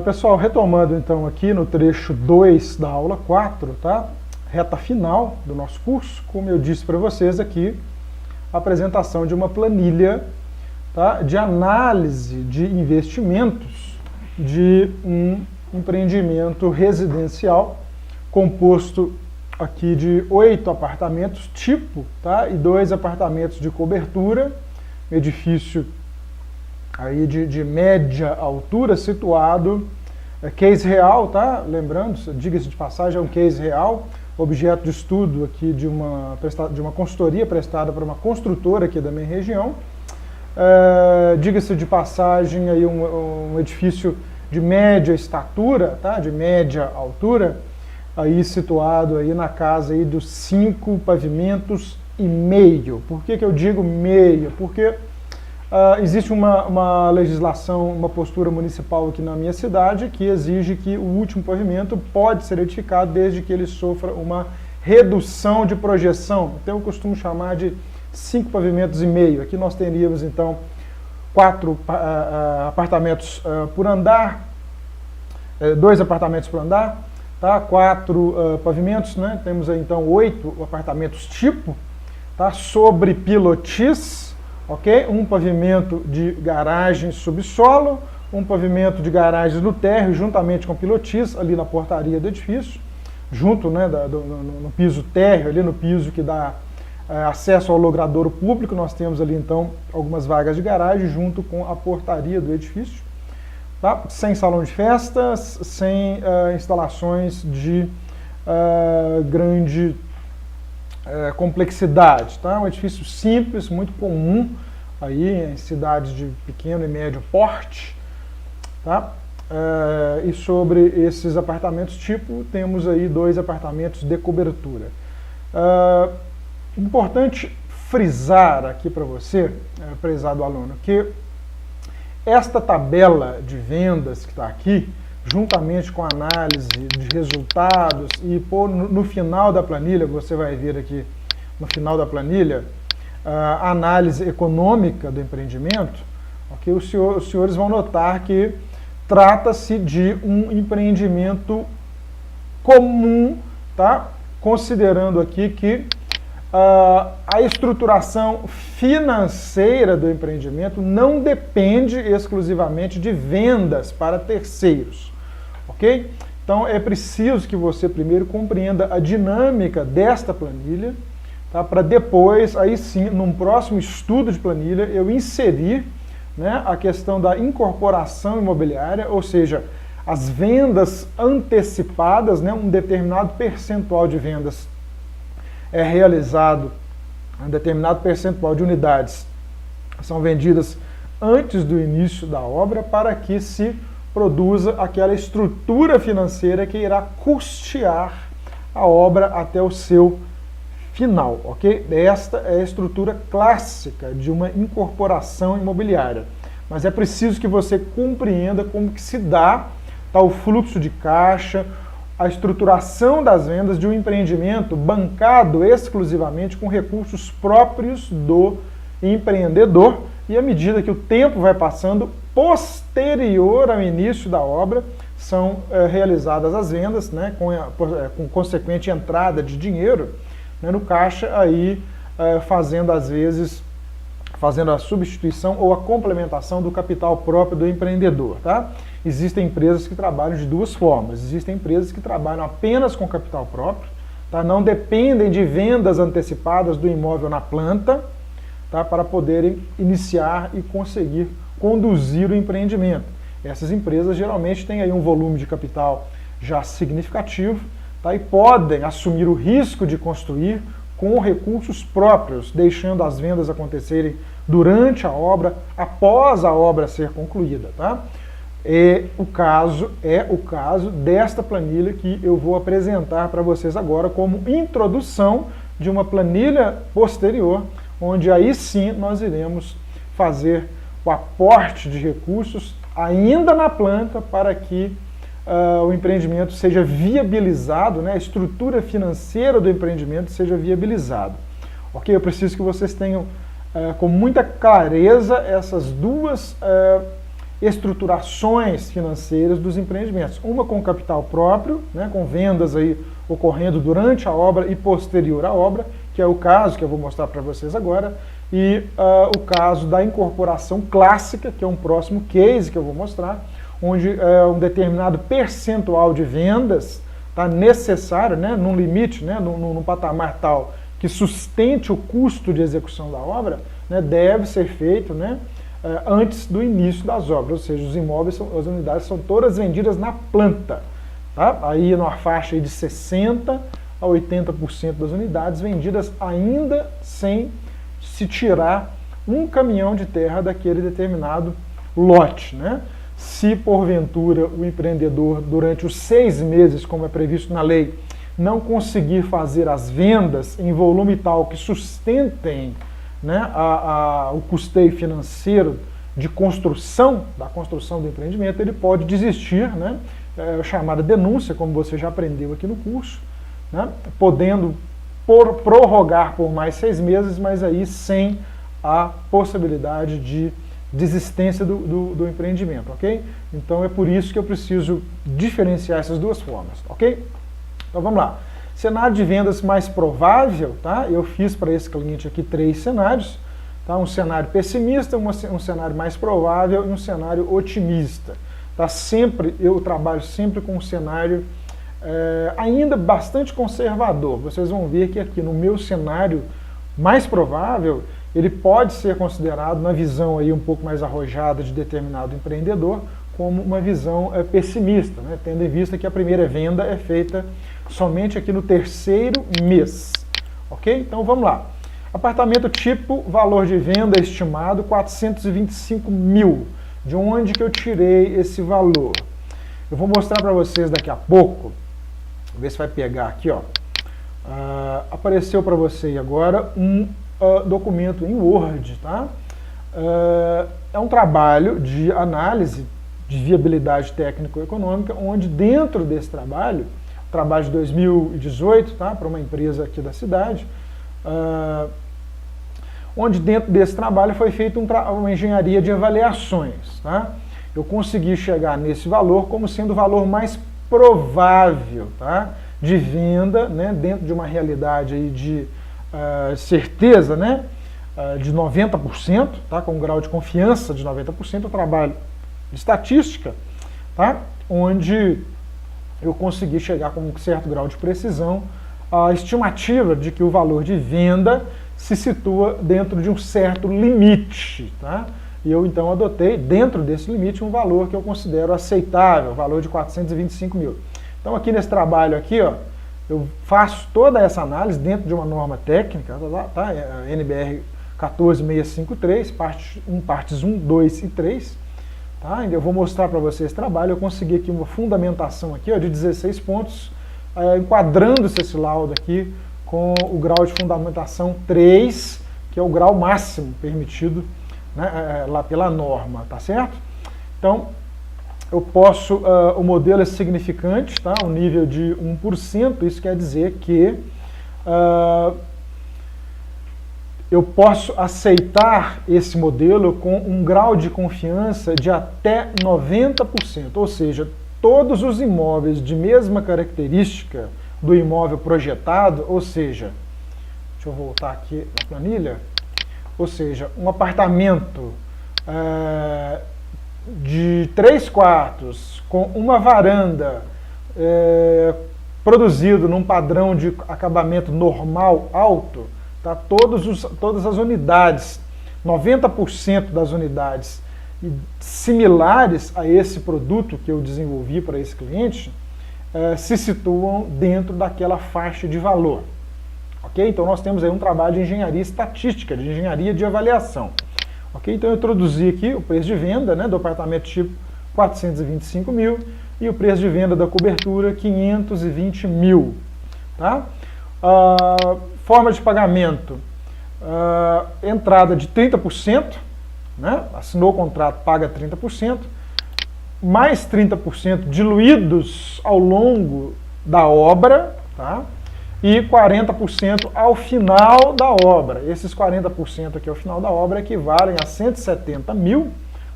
Pessoal, retomando então aqui no trecho 2 da aula 4, tá? Reta final do nosso curso, como eu disse para vocês aqui, a apresentação de uma planilha, tá? De análise de investimentos de um empreendimento residencial composto aqui de 8 apartamentos tipo, tá? E 2 apartamentos de cobertura, edifício aí de média altura, situado, case real, tá? Lembrando, diga-se de passagem, é um case real, objeto de estudo aqui de uma consultoria prestada para uma construtora aqui da minha região. Diga-se de passagem, aí um edifício de média estatura, tá? De média altura, aí situado aí na casa aí dos 5 pavimentos e meio. Por que eu digo meio? Porque existe uma legislação, uma postura municipal aqui na minha cidade que exige que o último pavimento pode ser edificado desde que ele sofra uma redução de projeção. Então eu costumo chamar de 5 pavimentos e meio. Aqui nós teríamos então 4 apartamentos por andar, 2 apartamentos por andar, tá? 4 pavimentos, né? Temos aí então 8 apartamentos tipo, tá? Sobre pilotis. Ok? Um pavimento de garagem subsolo, um pavimento de garagens no térreo, juntamente com pilotis, ali na portaria do edifício, junto, né, no piso térreo, ali no piso que dá acesso ao logradouro público. Nós temos ali então algumas vagas de garagem junto com a portaria do edifício, tá? Sem salão de festas, sem instalações de grande complexidade, tá? Um edifício simples, muito comum aí em cidades de pequeno e médio porte, tá? E sobre esses apartamentos tipo, temos aí 2 apartamentos de cobertura. Importante frisar aqui para você, prezado aluno, que esta tabela de vendas que está aqui, juntamente com a análise de resultados e no final da planilha, você vai ver aqui no final da planilha, a análise econômica do empreendimento, okay? Os senhores vão notar que trata-se de um empreendimento comum, tá? Considerando aqui que a estruturação financeira do empreendimento não depende exclusivamente de vendas para terceiros. Ok? Então é preciso que você primeiro compreenda a dinâmica desta planilha, tá? Para depois, aí sim, num próximo estudo de planilha, eu inserir, né, a questão da incorporação imobiliária, ou seja, as vendas antecipadas, né, um determinado percentual de vendas é realizado, um determinado percentual de unidades são vendidas antes do início da obra para que se produza aquela estrutura financeira que irá custear a obra até o seu final, ok? Esta é a estrutura clássica de uma incorporação imobiliária. Mas é preciso que você compreenda como que se dá, tá, o fluxo de caixa, a estruturação das vendas de um empreendimento bancado exclusivamente com recursos próprios do empreendedor, e à medida que o tempo vai passando, posterior ao início da obra, são realizadas as vendas, né, com consequente entrada de dinheiro, né, no caixa, aí fazendo às vezes a substituição ou a complementação do capital próprio do empreendedor, tá? Existem empresas que trabalham de 2 formas. Existem empresas que trabalham apenas com capital próprio, tá? Não dependem de vendas antecipadas do imóvel na planta, tá? Para poderem iniciar e conseguir conduzir o empreendimento. Essas empresas geralmente têm aí um volume de capital já significativo, tá? E podem assumir o risco de construir com recursos próprios, deixando as vendas acontecerem durante a obra, após a obra ser concluída, tá? É o caso desta planilha que eu vou apresentar para vocês agora como introdução de uma planilha posterior, onde aí sim nós iremos fazer o aporte de recursos ainda na planta para que o empreendimento seja viabilizado, né, a estrutura financeira do empreendimento seja viabilizada. Ok? Eu preciso que vocês tenham com muita clareza essas duas estruturações financeiras dos empreendimentos. Uma com capital próprio, né, com vendas aí ocorrendo durante a obra e posterior à obra, que é o caso que eu vou mostrar para vocês agora, e o caso da incorporação clássica, que é um próximo case que eu vou mostrar, onde um determinado percentual de vendas está necessário, né, num limite, né, num patamar tal que sustente o custo de execução da obra, né, deve ser feito, né, antes do início das obras, ou seja, os imóveis, as unidades são todas vendidas na planta. Tá? Aí numa faixa aí de 60% a 80% das unidades vendidas ainda sem se tirar um caminhão de terra daquele determinado lote. Né? Se porventura o empreendedor, durante os 6 meses, como é previsto na lei, não conseguir fazer as vendas em volume tal que sustentem, né, o custeio financeiro de construção, da construção do empreendimento, ele pode desistir, né, chamada denúncia, como você já aprendeu aqui no curso, né, podendo prorrogar por mais 6 meses, mas aí sem a possibilidade de desistência do empreendimento, ok? Então é por isso que eu preciso diferenciar essas duas formas, ok? Então vamos lá. Cenário de vendas mais provável, tá? Eu fiz para esse cliente aqui 3 cenários, tá? Um cenário pessimista, um cenário mais provável e um cenário otimista. Tá? Eu trabalho sempre com um cenário ainda bastante conservador. Vocês vão ver que aqui no meu cenário mais provável, ele pode ser considerado, na visão aí um pouco mais arrojada de determinado empreendedor, como uma visão pessimista, né? Tendo em vista que a primeira venda é feita somente aqui no 3º mês. Ok? Então vamos lá. Apartamento tipo, valor de venda estimado 425 mil. De onde que eu tirei esse valor? Eu vou mostrar para vocês daqui a pouco. Vou ver se vai pegar aqui, ó. Apareceu para você agora um documento em Word, tá? É um trabalho de análise de viabilidade técnico-econômica, onde dentro desse trabalho de 2018, tá, para uma empresa aqui da cidade, onde dentro desse trabalho foi feita uma engenharia de avaliações. Tá? Eu consegui chegar nesse valor como sendo o valor mais provável, tá, de venda, né, dentro de uma realidade aí de certeza, né, de 90%, tá, com um grau de confiança de 90%, o trabalho de estatística, tá, onde eu consegui chegar com um certo grau de precisão a estimativa de que o valor de venda se situa dentro de um certo limite. Tá? E eu então adotei, dentro desse limite, um valor que eu considero aceitável, o valor de 425 mil. Então aqui nesse trabalho aqui, ó, eu faço toda essa análise dentro de uma norma técnica, tá? NBR 14653, partes 1, 2 e 3. Tá? Eu vou mostrar para vocês esse trabalho. Eu consegui aqui uma fundamentação aqui, ó, de 16 pontos, enquadrando-se esse laudo aqui com o grau de fundamentação 3, que é o grau máximo permitido, né, lá pela norma, tá certo? Então, eu posso, o modelo é significante, tá? Um nível de 1%, isso quer dizer que eu posso aceitar esse modelo com um grau de confiança de até 90%, ou seja, todos os imóveis de mesma característica do imóvel projetado, ou seja, deixa eu voltar aqui na planilha, ou seja, um apartamento de 3 quartos com uma varanda produzido num padrão de acabamento normal alto, tá? Todas as unidades, 90% das unidades similares a esse produto que eu desenvolvi para esse cliente, se situam dentro daquela faixa de valor. Ok? Então nós temos aí um trabalho de engenharia estatística, de engenharia de avaliação. Ok? Então eu introduzi aqui o preço de venda, né, do apartamento tipo 425 mil e o preço de venda da cobertura 520 mil. Tá? Forma de pagamento, entrada de 30%, né? Assinou o contrato, paga 30%, mais 30% diluídos ao longo da obra, tá? E 40% ao final da obra. Esses 40% aqui ao final da obra equivalem a 170 mil,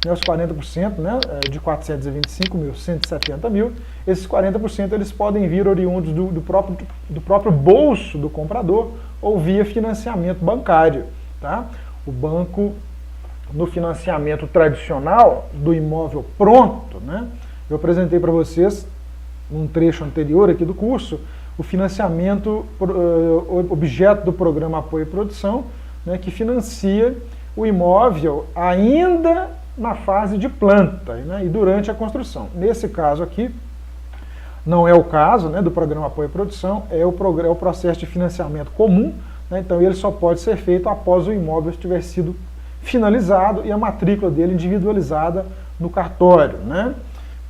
né, os 40%, né, de 425.170 mil, esses 40% eles podem vir oriundos do próprio bolso do comprador ou via financiamento bancário. Tá? O banco, no financiamento tradicional do imóvel pronto, né, eu apresentei para vocês, num trecho anterior aqui do curso, o financiamento objeto do programa Apoio e Produção, né, que financia o imóvel ainda na fase de planta, né, e durante a construção. Nesse caso aqui, não é o caso, né, do programa Apoio e Produção, é o processo de financiamento comum, né, então ele só pode ser feito após o imóvel tiver sido finalizado e a matrícula dele individualizada no cartório, né?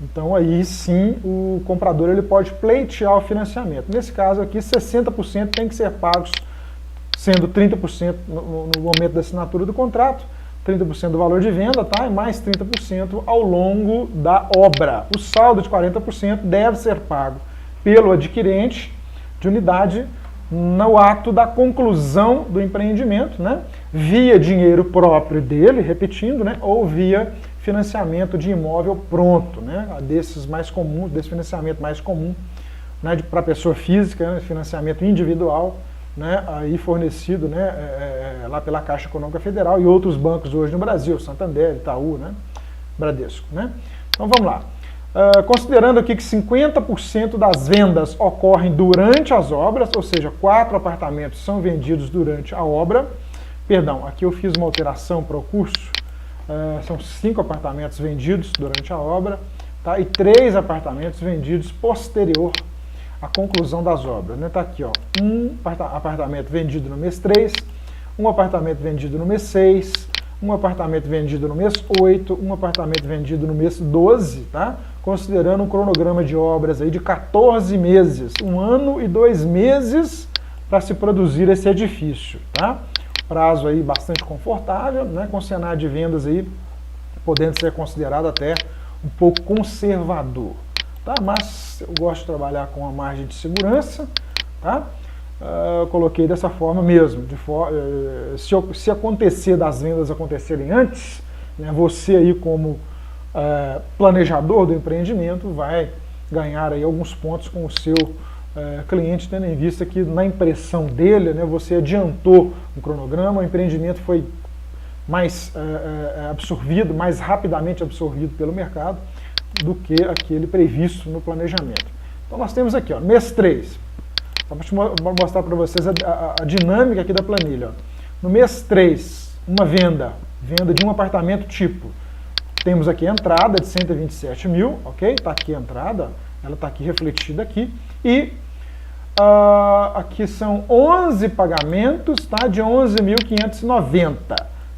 Então aí sim o comprador ele pode pleitear o financiamento. Nesse caso aqui 60% tem que ser pagos, sendo 30% no momento da assinatura do contrato, 30% do valor de venda, tá? E mais 30% ao longo da obra. O saldo de 40% deve ser pago pelo adquirente de unidade no ato da conclusão do empreendimento, né? Via dinheiro próprio dele, repetindo, né? Ou via financiamento de imóvel pronto, né? Desses mais comuns, desse financiamento mais comum, né? Para pessoa física, né? Financiamento individual, né? Aí fornecido, né? Lá pela Caixa Econômica Federal e outros bancos hoje no Brasil, Santander, Itaú, né? Bradesco, né? Então vamos lá. Considerando aqui que 50% das vendas ocorrem durante as obras, ou seja, 4 apartamentos são vendidos durante a obra. Perdão, aqui eu fiz uma alteração para o curso. São 5 apartamentos vendidos durante a obra, tá? E 3 apartamentos vendidos posterior à conclusão das obras. Né? Tá aqui, ó, um apartamento vendido no mês 3, um apartamento vendido no mês 6, um apartamento vendido no mês 8, um apartamento vendido no mês 12, tá? Considerando um cronograma de obras aí de 14 meses, 1 ano e 2 meses para se produzir esse edifício, tá? Prazo aí bastante confortável, né? Com cenário de vendas aí podendo ser considerado até um pouco conservador, tá? Mas eu gosto de trabalhar com a margem de segurança, tá? Coloquei dessa forma mesmo, se acontecer das vendas acontecerem antes, né, você aí como planejador do empreendimento vai ganhar aí alguns pontos com o seu cliente, tendo em vista que na impressão dele, né, você adiantou um cronograma, o empreendimento foi mais absorvido, mais rapidamente absorvido pelo mercado do que aquele previsto no planejamento. Então nós temos aqui, ó, mês 3, vou mostrar para vocês a dinâmica aqui da planilha. Ó. No mês 3, uma venda de um apartamento tipo. Temos aqui a entrada de 127 mil, ok? Está aqui a entrada, ela está aqui refletida aqui. E aqui são 11 pagamentos, tá? De 11.590.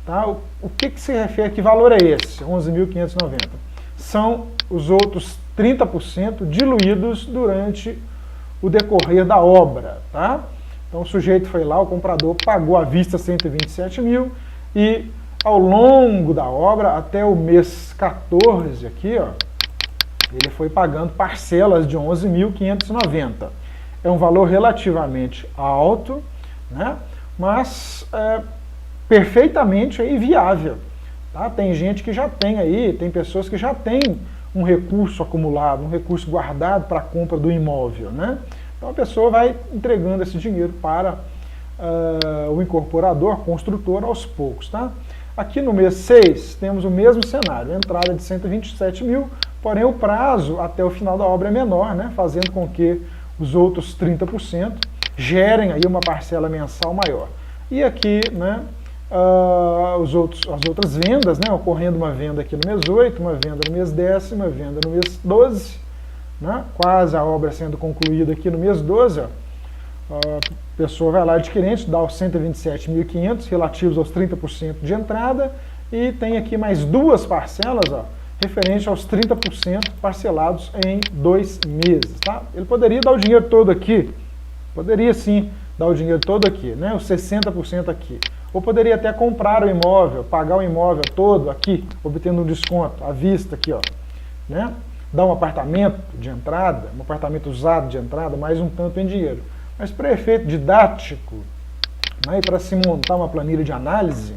Tá? O que se refere, que valor é esse? 11.590. São os outros 30% diluídos durante o decorrer da obra, tá? Então o sujeito foi lá, o comprador pagou à vista 127 mil e ao longo da obra, até o mês 14 aqui, ó, ele foi pagando parcelas de 11.590. É um valor relativamente alto, né? Mas perfeitamente aí viável, tá? Tem gente que já tem aí, tem pessoas que já têm um recurso acumulado, um recurso guardado para a compra do imóvel, né? Então a pessoa vai entregando esse dinheiro para o incorporador, construtor, aos poucos, tá? Aqui no mês 6 temos o mesmo cenário, entrada de 127 mil, porém o prazo até o final da obra é menor, né? Fazendo com que os outros 30% gerem aí uma parcela mensal maior. E aqui, né, as outras vendas, né, ocorrendo uma venda aqui no mês 8, uma venda no mês 10, uma venda no mês 12, né, quase a obra sendo concluída aqui no mês 12, ó, a pessoa vai lá adquirente, dá os 127.500 relativos aos 30% de entrada e tem aqui mais 2 parcelas, ó, referente aos 30% parcelados em 2 meses. Tá? Ele poderia dar o dinheiro todo aqui, poderia sim dar o dinheiro todo aqui, né, os 60% aqui. Ou poderia até comprar o imóvel, pagar o imóvel todo aqui, obtendo um desconto à vista aqui, ó, né? Dar um apartamento de entrada, um apartamento usado de entrada, mais um tanto em dinheiro. Mas para efeito didático, né, e para se montar uma planilha de análise,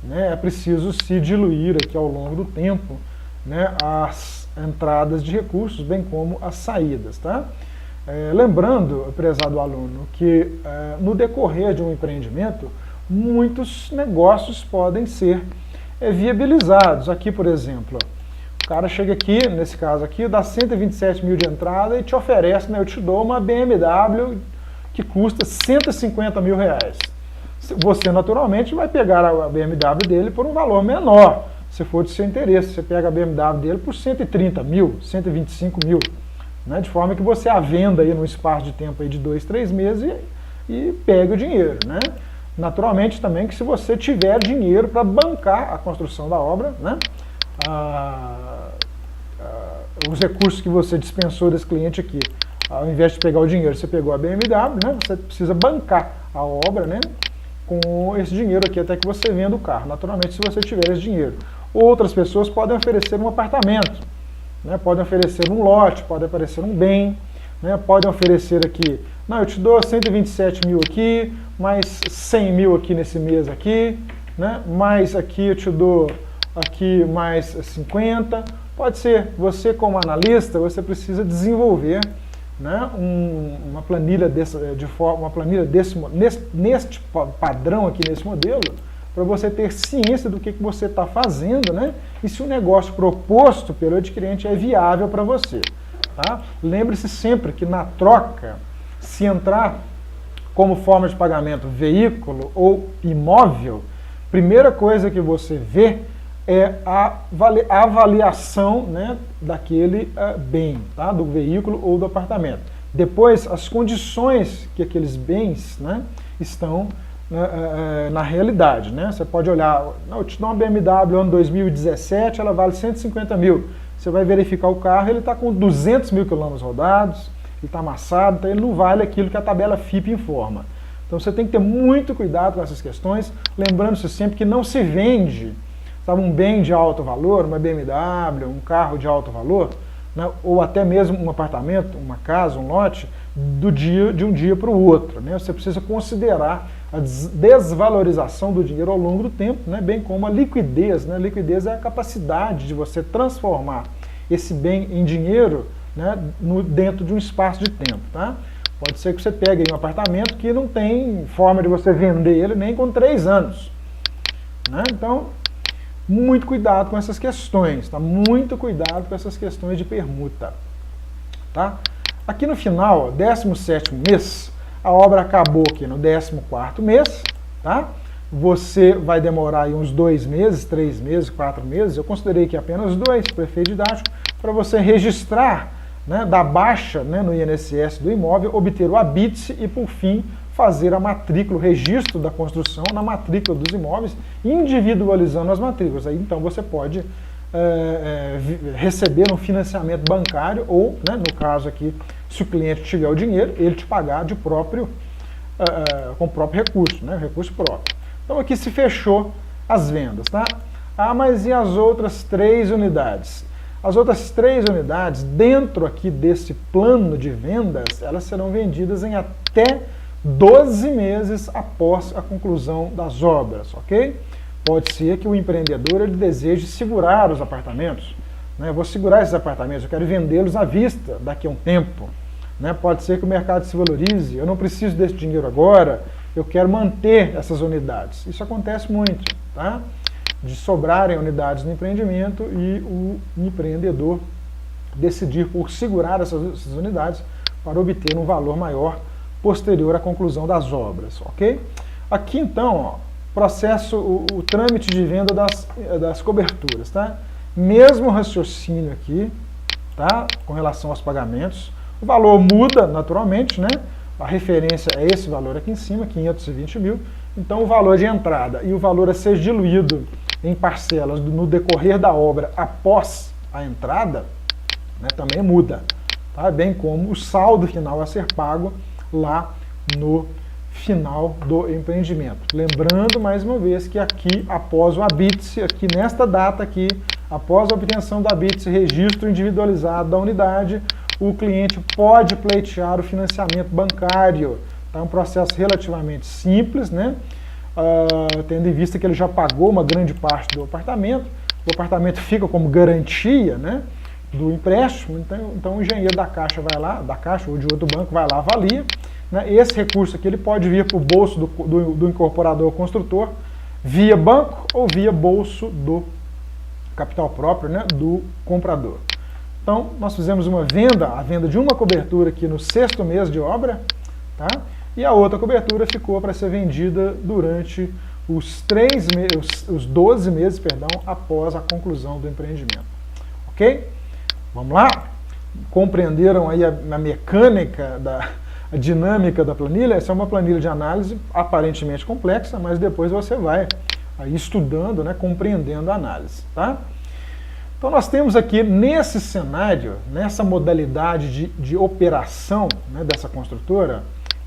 né, é preciso se diluir aqui ao longo do tempo, né, as entradas de recursos, bem como as saídas. Tá? Lembrando, prezado aluno, que no decorrer de um empreendimento, muitos negócios podem ser viabilizados. Aqui, por exemplo, o cara chega aqui, nesse caso aqui, dá 127 mil de entrada e te oferece, né, eu te dou uma BMW que custa 150 mil reais. Você, naturalmente, vai pegar a BMW dele por um valor menor, se for de seu interesse. Você pega a BMW dele por 130 mil, 125 mil, né, de forma que você a venda aí num espaço de tempo aí de 2, 3 meses e pega o dinheiro. Né? Naturalmente também que se você tiver dinheiro para bancar a construção da obra, né, os recursos que você dispensou desse cliente aqui, ao invés de pegar o dinheiro, você pegou a BMW, né, você precisa bancar a obra, né, com esse dinheiro aqui até que você venda o carro, naturalmente se você tiver esse dinheiro. Outras pessoas podem oferecer um apartamento, né, podem oferecer um lote, podem oferecer um bem, né, podem oferecer aqui, não, eu te dou 127 mil aqui, mais 100 mil aqui nesse mês aqui, né, mais aqui eu te dou aqui mais 50, pode ser, você como analista, você precisa desenvolver, né, uma planilha neste padrão aqui, nesse modelo, para você ter ciência do que você está fazendo, né, e se o negócio proposto pelo adquirente é viável para você. Tá? Lembre-se sempre que na troca, se entrar como forma de pagamento veículo ou imóvel, primeira coisa que você vê é a avaliação, né, daquele bem, tá, do veículo ou do apartamento. Depois, as condições que aqueles bens, né, estão na realidade. Né? Você pode olhar, eu te dou uma BMW ano 2017, ela vale 150 mil. Você vai verificar o carro, ele está com 200 mil quilômetros rodados, ele está amassado, então ele não vale aquilo que a tabela FIP informa. Então você tem que ter muito cuidado com essas questões, lembrando-se sempre que não se vende, sabe, um bem de alto valor, uma BMW, um carro de alto valor, né, ou até mesmo um apartamento, uma casa, um lote, de um dia para o outro. Né? Você precisa considerar a desvalorização do dinheiro ao longo do tempo, né, bem como a liquidez. Né? A liquidez é a capacidade de você transformar esse bem em dinheiro, né, dentro de um espaço de tempo. Tá? Pode ser que você pegue um apartamento que não tem forma de você vender ele nem com 3 anos. Né? Então, muito cuidado com essas questões, tá? Muito cuidado com essas questões de permuta. Tá? Aqui no final, 17º mês, a obra acabou aqui no 14º mês, tá? Você vai demorar aí uns 2 meses, 3 meses, 4 meses, eu considerei que apenas 2, para efeito didático, para você registrar, né, da baixa, né, no INSS do imóvel, obter o habite e, por fim, fazer a matrícula, o registro da construção na matrícula dos imóveis, individualizando as matrículas. Aí, então, você pode receber um financiamento bancário ou, né, no caso aqui, se o cliente tiver o dinheiro, ele te pagar de próprio, com o próprio recurso, né, recurso próprio. Então, aqui se fechou as vendas. Tá? Ah, mas e as outras 3 unidades? As outras 3 unidades, dentro aqui desse plano de vendas, elas serão vendidas em até 12 meses após a conclusão das obras, ok? Pode ser que o empreendedor ele deseje segurar os apartamentos. Né? Eu vou segurar esses apartamentos, eu quero vendê-los à vista daqui a um tempo. Né? Pode ser que o mercado se valorize, eu não preciso desse dinheiro agora, eu quero manter essas unidades. Isso acontece muito, tá? De sobrarem unidades no empreendimento e o empreendedor decidir por segurar essas unidades para obter um valor maior posterior à conclusão das obras, ok? Aqui então, ó, processo, o trâmite de venda das coberturas, tá? Mesmo raciocínio aqui, tá? Com relação aos pagamentos, o valor muda naturalmente, né? A referência é esse valor aqui em cima, 520 mil, então o valor de entrada e o valor a ser diluído em parcelas no decorrer da obra após a entrada, né, também muda, tá? Bem como o saldo final a ser pago lá no final do empreendimento. Lembrando mais uma vez que aqui, após o habite, aqui nesta data aqui, após a obtenção do habite, registro individualizado da unidade, o cliente pode pleitear o financiamento bancário. Tá? É um processo relativamente simples, né? tendo em vista que ele já pagou uma grande parte do apartamento, o apartamento fica como garantia, né, do empréstimo, então o engenheiro da Caixa vai lá, da Caixa ou de outro banco vai lá, avalia, né, esse recurso aqui ele pode vir para o bolso do incorporador construtor, via banco ou via bolso do capital próprio, né, do comprador. Então, nós fizemos uma venda, a venda de uma cobertura aqui no 6º mês de obra, tá? E a outra cobertura ficou para ser vendida durante os 12 meses, perdão, após a conclusão do empreendimento. Ok? Vamos lá? Compreenderam aí a mecânica, a dinâmica da planilha? Essa é uma planilha de análise aparentemente complexa, mas depois você vai aí estudando, né, compreendendo a análise, tá? Então nós temos aqui nesse cenário, nessa modalidade de operação, né, dessa construtora,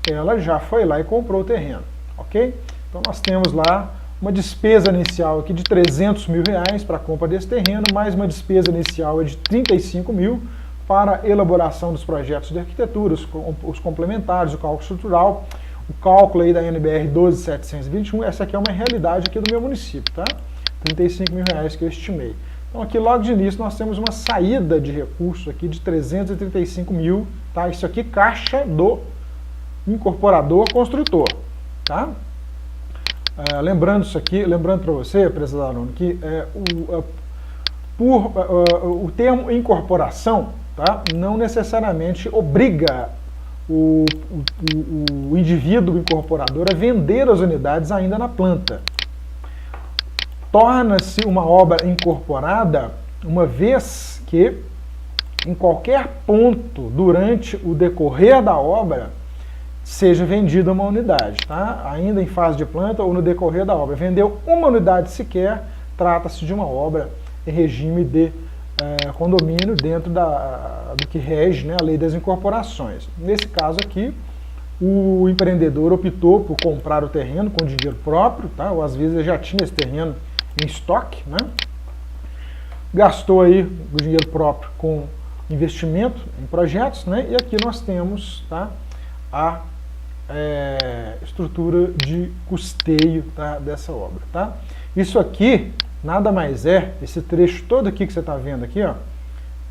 ela já foi lá e comprou o terreno, ok? Então nós temos lá uma despesa inicial aqui de R$300 mil para a compra desse terreno, mais uma despesa inicial de 35 mil para a elaboração dos projetos de arquitetura, os complementares, o cálculo estrutural, o cálculo aí da NBR 12.721, essa aqui é uma realidade aqui do meu município, tá? 35 mil que eu estimei. Então aqui logo de início nós temos uma saída de recursos aqui de 335 mil, tá? Isso aqui caixa do incorporador construtor, tá? Lembrando isso aqui, lembrando para você, prezado aluno, que o termo incorporação, tá, não necessariamente obriga o indivíduo incorporador a vender as unidades ainda na planta. Torna-se uma obra incorporada uma vez que, em qualquer ponto durante o decorrer da obra, seja vendida uma unidade, tá? Ainda em fase de planta ou no decorrer da obra. Vendeu uma unidade sequer, trata-se de uma obra em regime de condomínio dentro do que rege, né, a lei das incorporações. Nesse caso aqui, o empreendedor optou por comprar o terreno com dinheiro próprio, tá? Ou às vezes ele já tinha esse terreno em estoque, né? Gastou aí o dinheiro próprio com investimento em projetos, né? E aqui nós temos, tá, a estrutura de custeio, tá, dessa obra, tá? Isso aqui nada mais é, esse trecho todo aqui que você está vendo aqui, ó,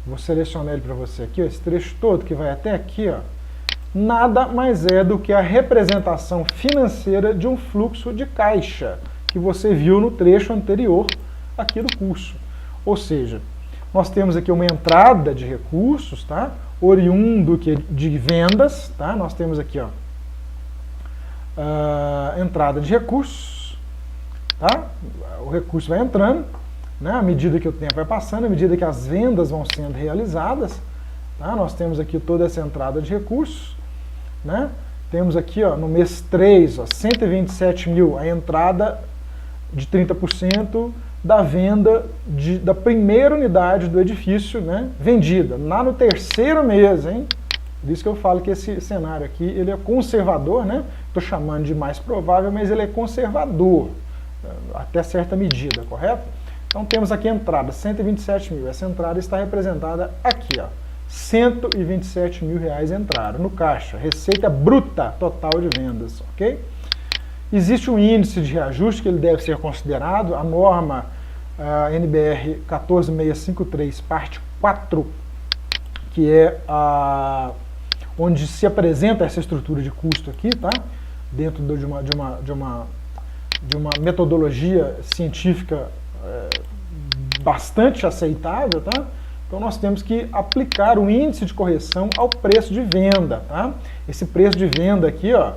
vou selecionar ele para você aqui, ó, esse trecho todo que vai até aqui, ó, nada mais é do que a representação financeira de um fluxo de caixa que você viu no trecho anterior aqui do curso. Ou seja, nós temos aqui uma entrada de recursos, tá, oriundo de vendas, tá? Nós temos aqui, ó, entrada de recursos, tá? O recurso vai entrando, né, à medida que o tempo vai passando, à medida que as vendas vão sendo realizadas, tá? Nós temos aqui toda essa entrada de recursos, né? Temos aqui, ó, no mês 3, ó, 127 mil, a entrada de 30% da venda da primeira unidade do edifício, né, vendida, lá no 3º mês, hein? Por isso que eu falo que esse cenário aqui, ele é conservador, né? Estou chamando de mais provável, mas ele é conservador, até certa medida, correto? Então temos aqui a entrada, 127 mil, essa entrada está representada aqui, ó, 127 mil entraram no caixa, receita bruta total de vendas, ok? Existe um índice de reajuste que ele deve ser considerado, a norma NBR 14653, parte 4, que é onde se apresenta essa estrutura de custo aqui, tá? Dentro de uma metodologia científica bastante aceitável, tá? Então nós temos que aplicar o índice de correção ao preço de venda, tá? Esse preço de venda aqui, ó,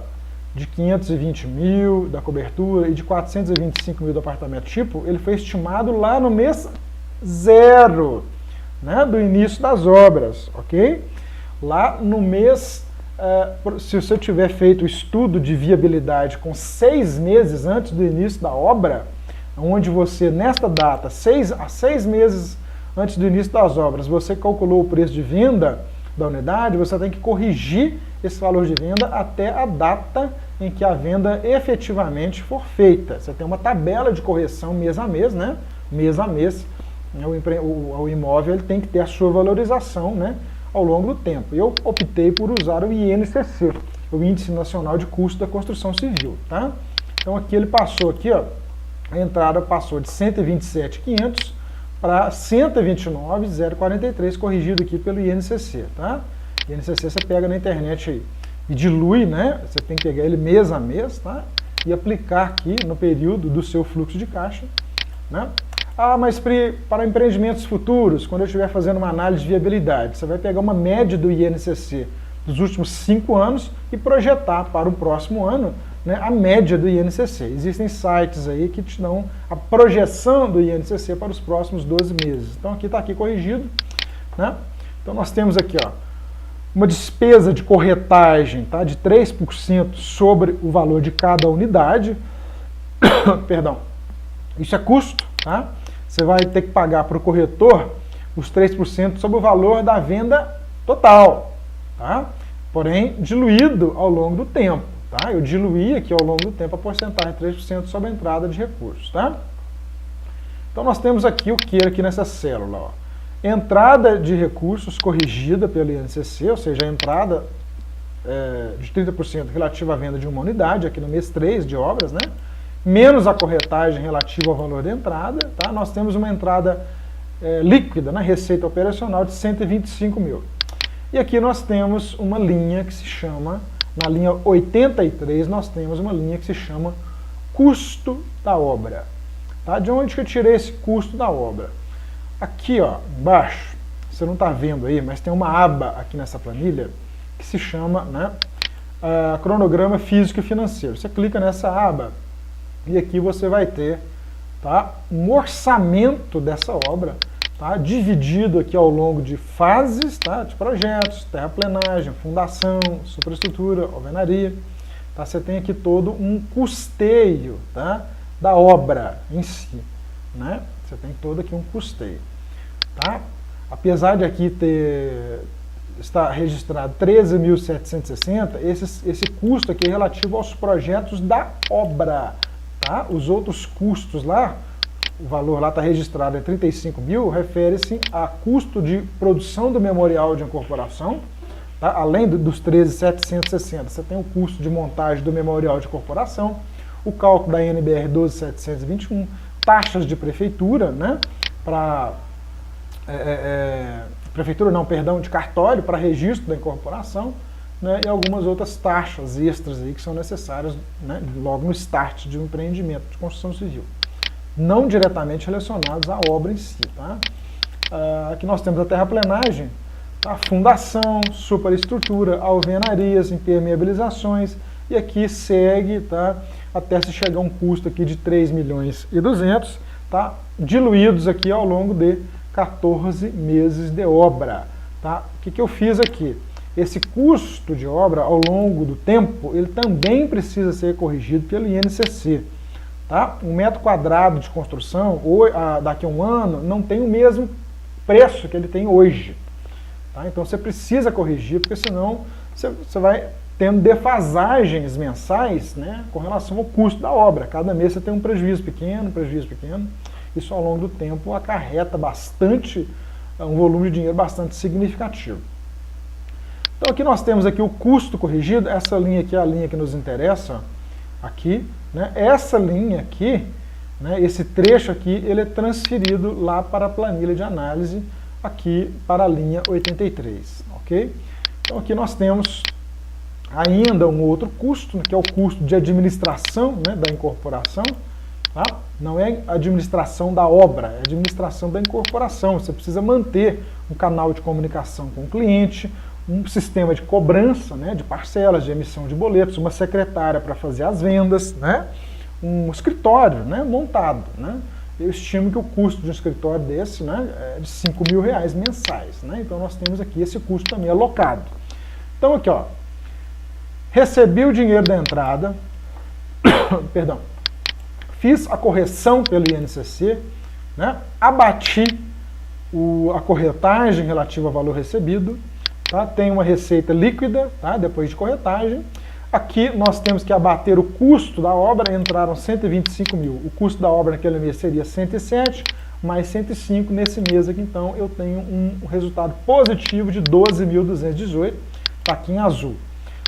de 520 mil da cobertura e de 425 mil do apartamento tipo, ele foi estimado lá no mês 0, né, do início das obras, ok? Lá no mês, se você tiver feito o estudo de viabilidade com 6 meses antes do início da obra, onde você, nesta data, 6 meses antes do início das obras, você calculou o preço de venda da unidade, você tem que corrigir esse valor de venda até a data em que a venda efetivamente for feita. Você tem uma tabela de correção mês a mês, né? Mês a mês, o imóvel ele tem que ter a sua valorização, né, ao longo do tempo. Eu optei por usar o INCC, o Índice Nacional de Custo da Construção Civil, tá? Então aqui ele passou aqui, ó, a entrada passou de 127.500 para 129.043, corrigido aqui pelo INCC, tá? INCC você pega na internet aí e dilui, né? Você tem que pegar ele mês a mês, tá? E aplicar aqui no período do seu fluxo de caixa, né? Ah, mas para empreendimentos futuros, quando eu estiver fazendo uma análise de viabilidade, você vai pegar uma média do INCC dos últimos 5 anos e projetar para o próximo ano, né, a média do INCC. Existem sites aí que te dão a projeção do INCC para os próximos 12 meses. Então aqui está aqui corrigido, né? Então nós temos aqui, ó, uma despesa de corretagem, tá, de 3% sobre o valor de cada unidade. Perdão. Isso é custo, tá? Você vai ter que pagar para o corretor os 3% sobre o valor da venda total, tá? Porém, diluído ao longo do tempo, tá? Eu diluí aqui ao longo do tempo a porcentagem de 3% sobre a entrada de recursos, tá? Então nós temos aqui o que aqui nessa célula, ó? Entrada de recursos corrigida pelo INCC, ou seja, a entrada de 30% relativa à venda de uma unidade, aqui no mês 3 de obras, né? Menos a corretagem relativa ao valor da entrada, tá? Nós temos uma entrada líquida na receita operacional de 125 mil. E aqui nós temos uma linha que se chama, na linha 83, nós temos uma linha que se chama custo da obra. Tá? De onde que eu tirei esse custo da obra? Aqui, ó, embaixo, você não está vendo aí, mas tem uma aba aqui nessa planilha que se chama, né, cronograma físico e financeiro. Você clica nessa aba e aqui você vai ter, tá, um orçamento dessa obra, tá, dividido aqui ao longo de fases, tá, de projetos, terraplenagem, fundação, superestrutura, alvenaria. Tá, você tem aqui todo um custeio, tá, da obra em si, né? Você tem todo aqui um custeio, tá? Apesar de aqui está registrado 13.760, esse custo aqui é relativo aos projetos da obra, tá? Os outros custos lá, o valor lá está registrado em 35 mil, refere-se a custo de produção do memorial de incorporação, tá? Além dos 13.760, você tem o custo de montagem do memorial de incorporação, o cálculo da NBR 12.721, taxas de prefeitura, né? Prefeitura não, perdão, de cartório para registro da incorporação, né? E algumas outras taxas extras aí que são necessárias, né, logo no start de um empreendimento de construção civil, não diretamente relacionados à obra em si, tá? Aqui nós temos a terraplenagem, a fundação, superestrutura, alvenarias, impermeabilizações, e aqui segue, tá, até se chegar a um custo aqui de 3.200.000, tá, diluídos aqui ao longo de 14 meses de obra, tá? O que eu fiz aqui? Esse custo de obra ao longo do tempo, ele também precisa ser corrigido pelo INCC, tá? Um metro quadrado de construção, daqui a um ano, não tem o mesmo preço que ele tem hoje, tá? Então você precisa corrigir, porque senão você vai tendo defasagens mensais, né, com relação ao custo da obra. Cada mês você tem um prejuízo pequeno. Isso ao longo do tempo acarreta bastante, um volume de dinheiro bastante significativo. Então aqui nós temos aqui o custo corrigido, essa linha aqui é a linha que nos interessa, aqui, né, essa linha aqui, né, esse trecho aqui, ele é transferido lá para a planilha de análise, aqui para a linha 83, ok? Então aqui nós temos ainda um outro custo, que é o custo de administração, né, da incorporação, tá? Não é administração da obra, é administração da incorporação. Você precisa manter um canal de comunicação com o cliente, um sistema de cobrança, né, de parcelas, de emissão de boletos, uma secretária para fazer as vendas, né, um escritório, né, montado, né? Eu estimo que o custo de um escritório desse, né, é de R$5.000 mensais, né? Então nós temos aqui esse custo também alocado. Então aqui, ó, recebi o dinheiro da entrada, perdão, fiz a correção pelo INCC, né, abati a corretagem relativa ao valor recebido, tá, tem uma receita líquida, tá, depois de corretagem. Aqui nós temos que abater o custo da obra, entraram 125 mil. O custo da obra naquele mês seria 107, mais 105 nesse mês aqui, então eu tenho um resultado positivo de 12.218, está aqui em azul.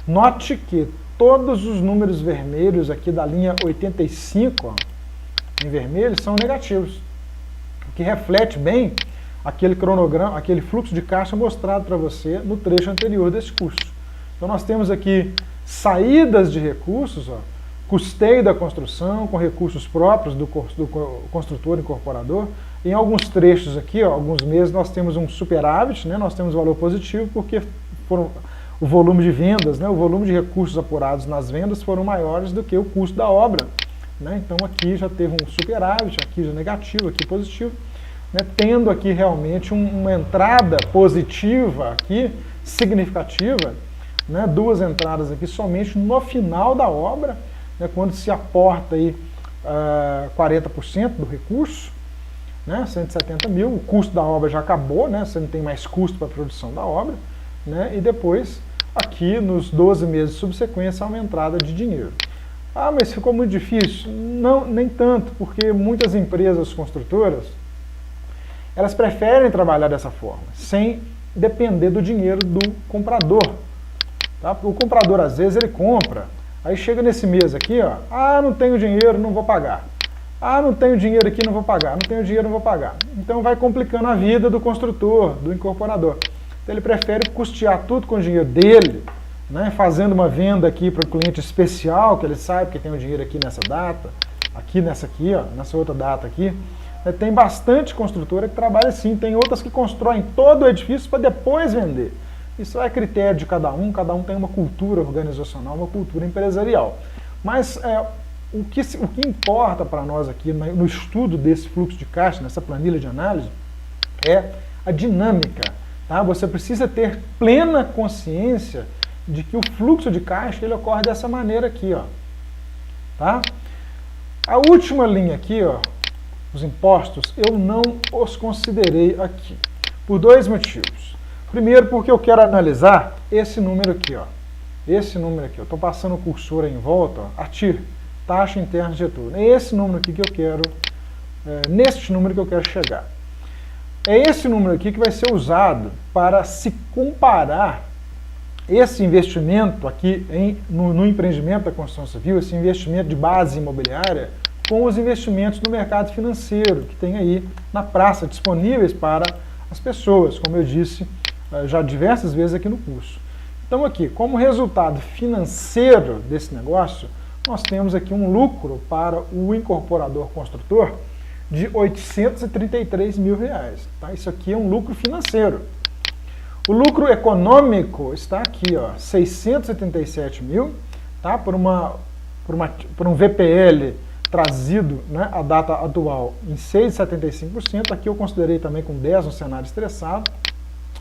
Note que todos os números vermelhos aqui da linha 85, ó, em vermelho, são negativos, o que reflete bem aquele cronograma, aquele fluxo de caixa mostrado para você no trecho anterior desse curso. Então nós temos aqui saídas de recursos, ó, custeio da construção com recursos próprios do construtor incorporador. Em alguns trechos aqui, ó, alguns meses, nós temos um superávit, né, nós temos valor positivo porque o volume de vendas, né, o volume de recursos apurados nas vendas foram maiores do que o custo da obra. Né, então aqui já teve um superávit, aqui já negativo, aqui positivo. Né, tendo aqui realmente uma entrada positiva aqui, significativa, né, duas entradas aqui somente no final da obra, né, quando se aporta aí 40% do recurso, né, 170 mil, o custo da obra já acabou, né, você não tem mais custo para a produção da obra, né, e depois aqui nos 12 meses subsequentes há uma entrada de dinheiro. Ah, mas ficou muito difícil? Não, nem tanto, porque muitas empresas construtoras, elas preferem trabalhar dessa forma, sem depender do dinheiro do comprador. Tá? O comprador, às vezes, ele compra, aí chega nesse mês aqui, ó, ah, não tenho dinheiro, não vou pagar. Ah, não tenho dinheiro aqui, não vou pagar. Não tenho dinheiro, não vou pagar. Então vai complicando a vida do construtor, do incorporador. Então ele prefere custear tudo com o dinheiro dele, né, fazendo uma venda aqui para o cliente especial, que ele sabe que tem o dinheiro aqui nessa data, aqui nessa aqui, ó, nessa outra data aqui. Tem bastante construtora que trabalha assim, tem outras que constroem todo o edifício para depois vender. Isso é critério de cada um tem uma cultura organizacional, uma cultura empresarial. Mas o que importa para nós aqui no estudo desse fluxo de caixa, nessa planilha de análise, é a dinâmica. Tá? Você precisa ter plena consciência de que o fluxo de caixa ele ocorre dessa maneira aqui. Ó. Tá? A última linha aqui, ó, os impostos, eu não os considerei aqui, por dois motivos. Primeiro, porque eu quero analisar esse número aqui, ó. Esse número aqui, eu estou passando o cursor aí em volta, ó, a TIR, taxa interna de retorno. É esse número aqui que eu quero, neste número que eu quero chegar. É esse número aqui que vai ser usado para se comparar esse investimento aqui no empreendimento da construção civil, esse investimento de base imobiliária, com os investimentos no mercado financeiro, que tem aí na praça, disponíveis para as pessoas, como eu disse já diversas vezes aqui no curso. Então aqui, como resultado financeiro desse negócio, nós temos aqui um lucro para o incorporador construtor de R$ 833 mil. Tá? Isso aqui é um lucro financeiro. O lucro econômico está aqui, ó, 677 mil, tá? por um VPL trazido, né, a data atual em 6,75%. Aqui eu considerei também com 10 no cenário estressado.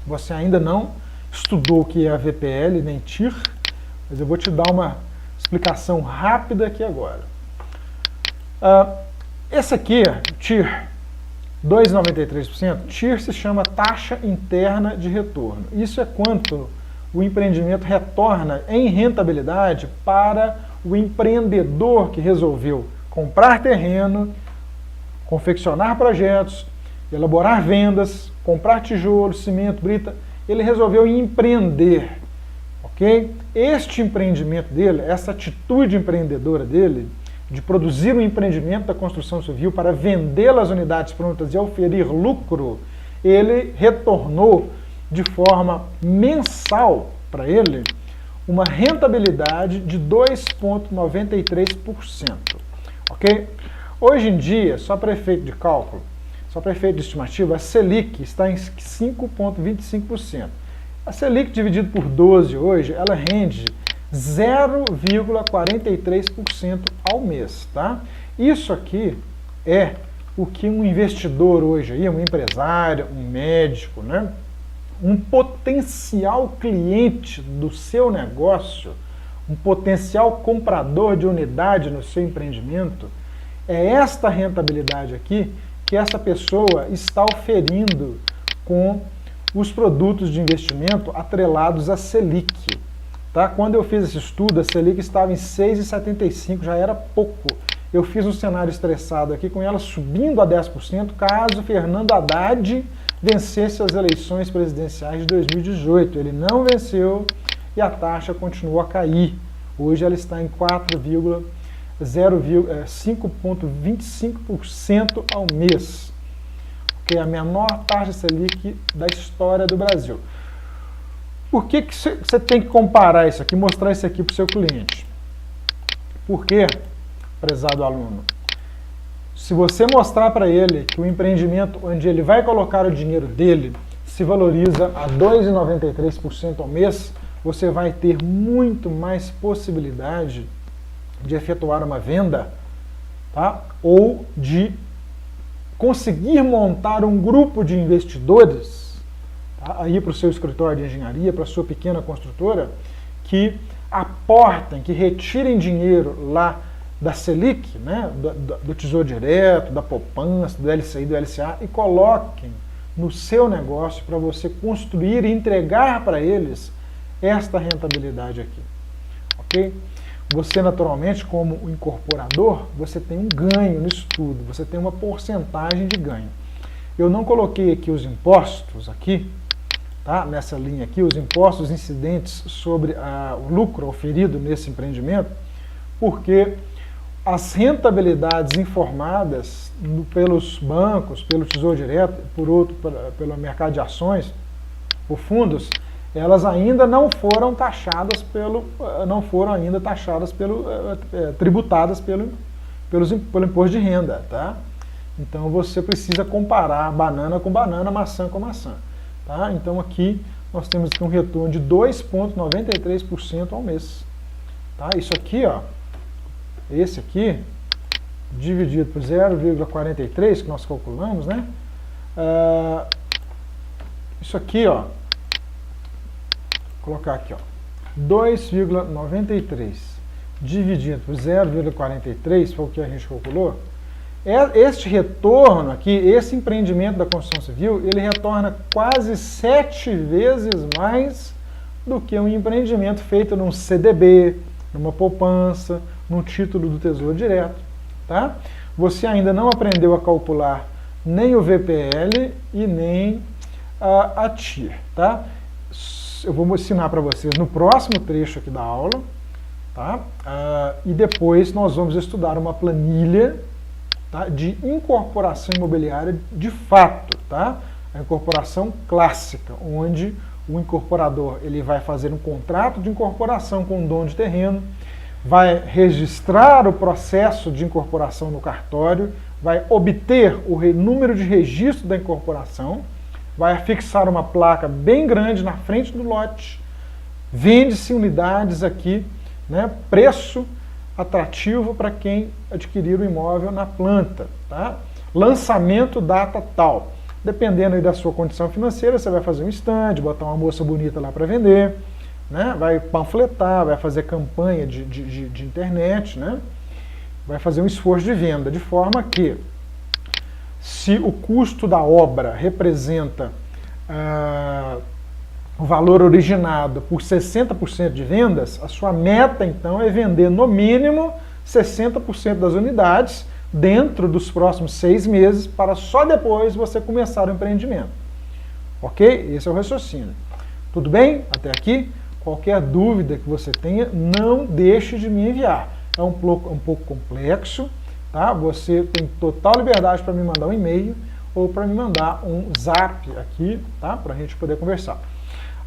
Você ainda não estudou o que é a VPL, nem TIR, mas eu vou te dar uma explicação rápida aqui agora. Esse aqui, TIR, 2,93%, TIR se chama taxa interna de retorno. Isso é quanto o empreendimento retorna em rentabilidade para o empreendedor que resolveu comprar terreno, confeccionar projetos, elaborar vendas, comprar tijolo, cimento, brita. Ele resolveu empreender, ok? Este empreendimento dele, essa atitude empreendedora dele, de produzir um empreendimento da construção civil para vender as unidades prontas e oferir lucro, ele retornou de forma mensal para ele uma rentabilidade de 2,93%. Ok? Hoje em dia, só para efeito de cálculo, só para efeito de estimativa, a Selic está em 5,25%. A Selic dividido por 12 hoje, ela rende 0,43% ao mês. Tá? Isso aqui é o que um investidor hoje, aí, um empresário, um médico, né? Um potencial cliente do seu negócio, um potencial comprador de unidade no seu empreendimento, é esta rentabilidade aqui que essa pessoa está oferindo com os produtos de investimento atrelados à Selic. Tá? Quando eu fiz esse estudo, a Selic estava em 6,75, já era pouco. Eu fiz um cenário estressado aqui com ela subindo a 10%, caso Fernando Haddad vencesse as eleições presidenciais de 2018. Ele não venceu e a taxa continuou a cair. Hoje ela está em 5,25% ao mês, que é a menor taxa Selic da história do Brasil. Por que você tem que comparar isso aqui, mostrar isso aqui para o seu cliente? Porque, prezado aluno, se você mostrar para ele que o empreendimento onde ele vai colocar o dinheiro dele se valoriza a 2,93% ao mês, você vai ter muito mais possibilidade de efetuar uma venda, tá? Ou de conseguir montar um grupo de investidores, tá? Aí para o seu escritório de engenharia, para a sua pequena construtora, que aportem, que retirem dinheiro lá da Selic, né? do Tesouro Direto, da poupança, do LCI, do LCA, e coloquem no seu negócio para você construir e entregar para eles esta rentabilidade aqui, ok? Você, naturalmente, como incorporador, você tem um ganho nisso tudo, você tem uma porcentagem de ganho. Eu não coloquei aqui os impostos, aqui, tá? Nessa linha aqui, os impostos incidentes sobre o lucro oferido nesse empreendimento, porque as rentabilidades informadas pelos bancos, pelo Tesouro Direto, pelo mercado de ações, por fundos, elas ainda não foram taxadas tributadas pelo imposto de renda, tá? Então você precisa comparar banana com banana, maçã com maçã, tá? Então aqui nós temos aqui um retorno de 2,93% ao mês, tá? Isso aqui, ó, esse aqui, dividido por 0,43, que nós calculamos, né? Isso aqui, ó, vou colocar aqui, ó, 2,93 dividido por 0,43, foi o que a gente calculou. Este retorno aqui, esse empreendimento da construção civil, ele retorna quase 7 vezes mais do que um empreendimento feito num CDB, numa poupança, num título do Tesouro Direto, tá? Você ainda não aprendeu a calcular nem o VPL e nem a TIR, tá? Eu vou ensinar para vocês no próximo trecho aqui da aula, tá? E depois nós vamos estudar uma planilha, tá, de incorporação imobiliária de fato, tá? A incorporação clássica, onde o incorporador ele vai fazer um contrato de incorporação com o dono de terreno, vai registrar o processo de incorporação no cartório, vai obter o número de registro da incorporação, vai fixar uma placa bem grande na frente do lote, vende-se unidades aqui, né, preço atrativo para quem adquirir o imóvel na planta, tá? Lançamento data tal. Dependendo aí da sua condição financeira, você vai fazer um stand, botar uma moça bonita lá para vender, né? Vai panfletar, vai fazer campanha de internet, né? Vai fazer um esforço de venda, de forma que, se o custo da obra representa o valor originado por 60% de vendas, a sua meta, então, é vender no mínimo 60% das unidades dentro dos próximos 6 meses, para só depois você começar o empreendimento. Ok? Esse é o raciocínio. Tudo bem? Até aqui? Qualquer dúvida que você tenha, não deixe de me enviar. É um pouco complexo, tá? Você tem total liberdade para me mandar um e-mail ou para me mandar um zap aqui, tá? Para a gente poder conversar.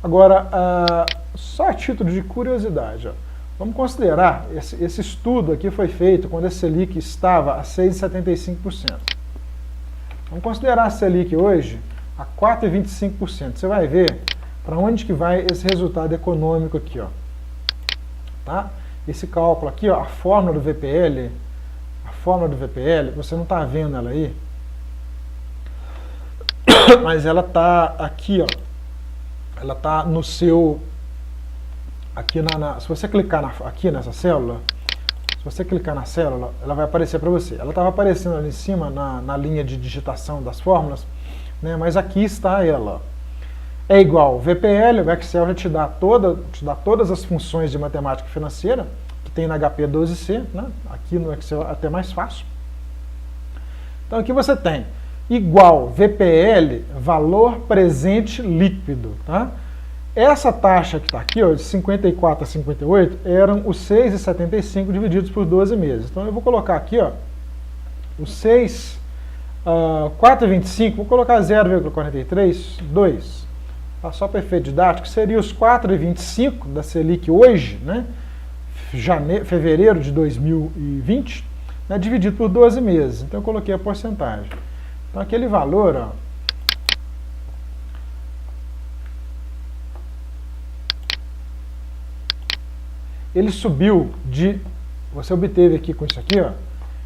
Agora, só a título de curiosidade, ó, vamos considerar, esse estudo aqui foi feito quando a Selic estava a 6,75%. Vamos considerar a Selic hoje a 4,25%. Você vai ver para onde que vai esse resultado econômico aqui, ó. Tá? Esse cálculo aqui, ó, a fórmula do VPL, você não está vendo ela aí, mas ela está aqui, ó. Ela está no seu, aqui se você clicar aqui nessa célula, se você clicar na célula, ela vai aparecer para você. Ela estava aparecendo ali em cima, na linha de digitação das fórmulas, né, mas aqui está ela. É igual VPL, o Excel já te dá todas as funções de matemática financeira, que tem na HP 12C, né, aqui no Excel é até mais fácil. Então aqui você tem igual VPL, valor presente líquido, tá? Essa taxa que está aqui, ó, de 54 a 58, eram os 6,75 divididos por 12 meses. Então eu vou colocar aqui, ó, os 4,25, vou colocar 0,43, 2. Tá? Só para efeito didático, seria os 4,25 da Selic hoje, né, fevereiro de 2020, né, dividido por 12 meses. Então eu coloquei a porcentagem. Então aquele valor, ó, ele subiu você obteve aqui com isso aqui, ó,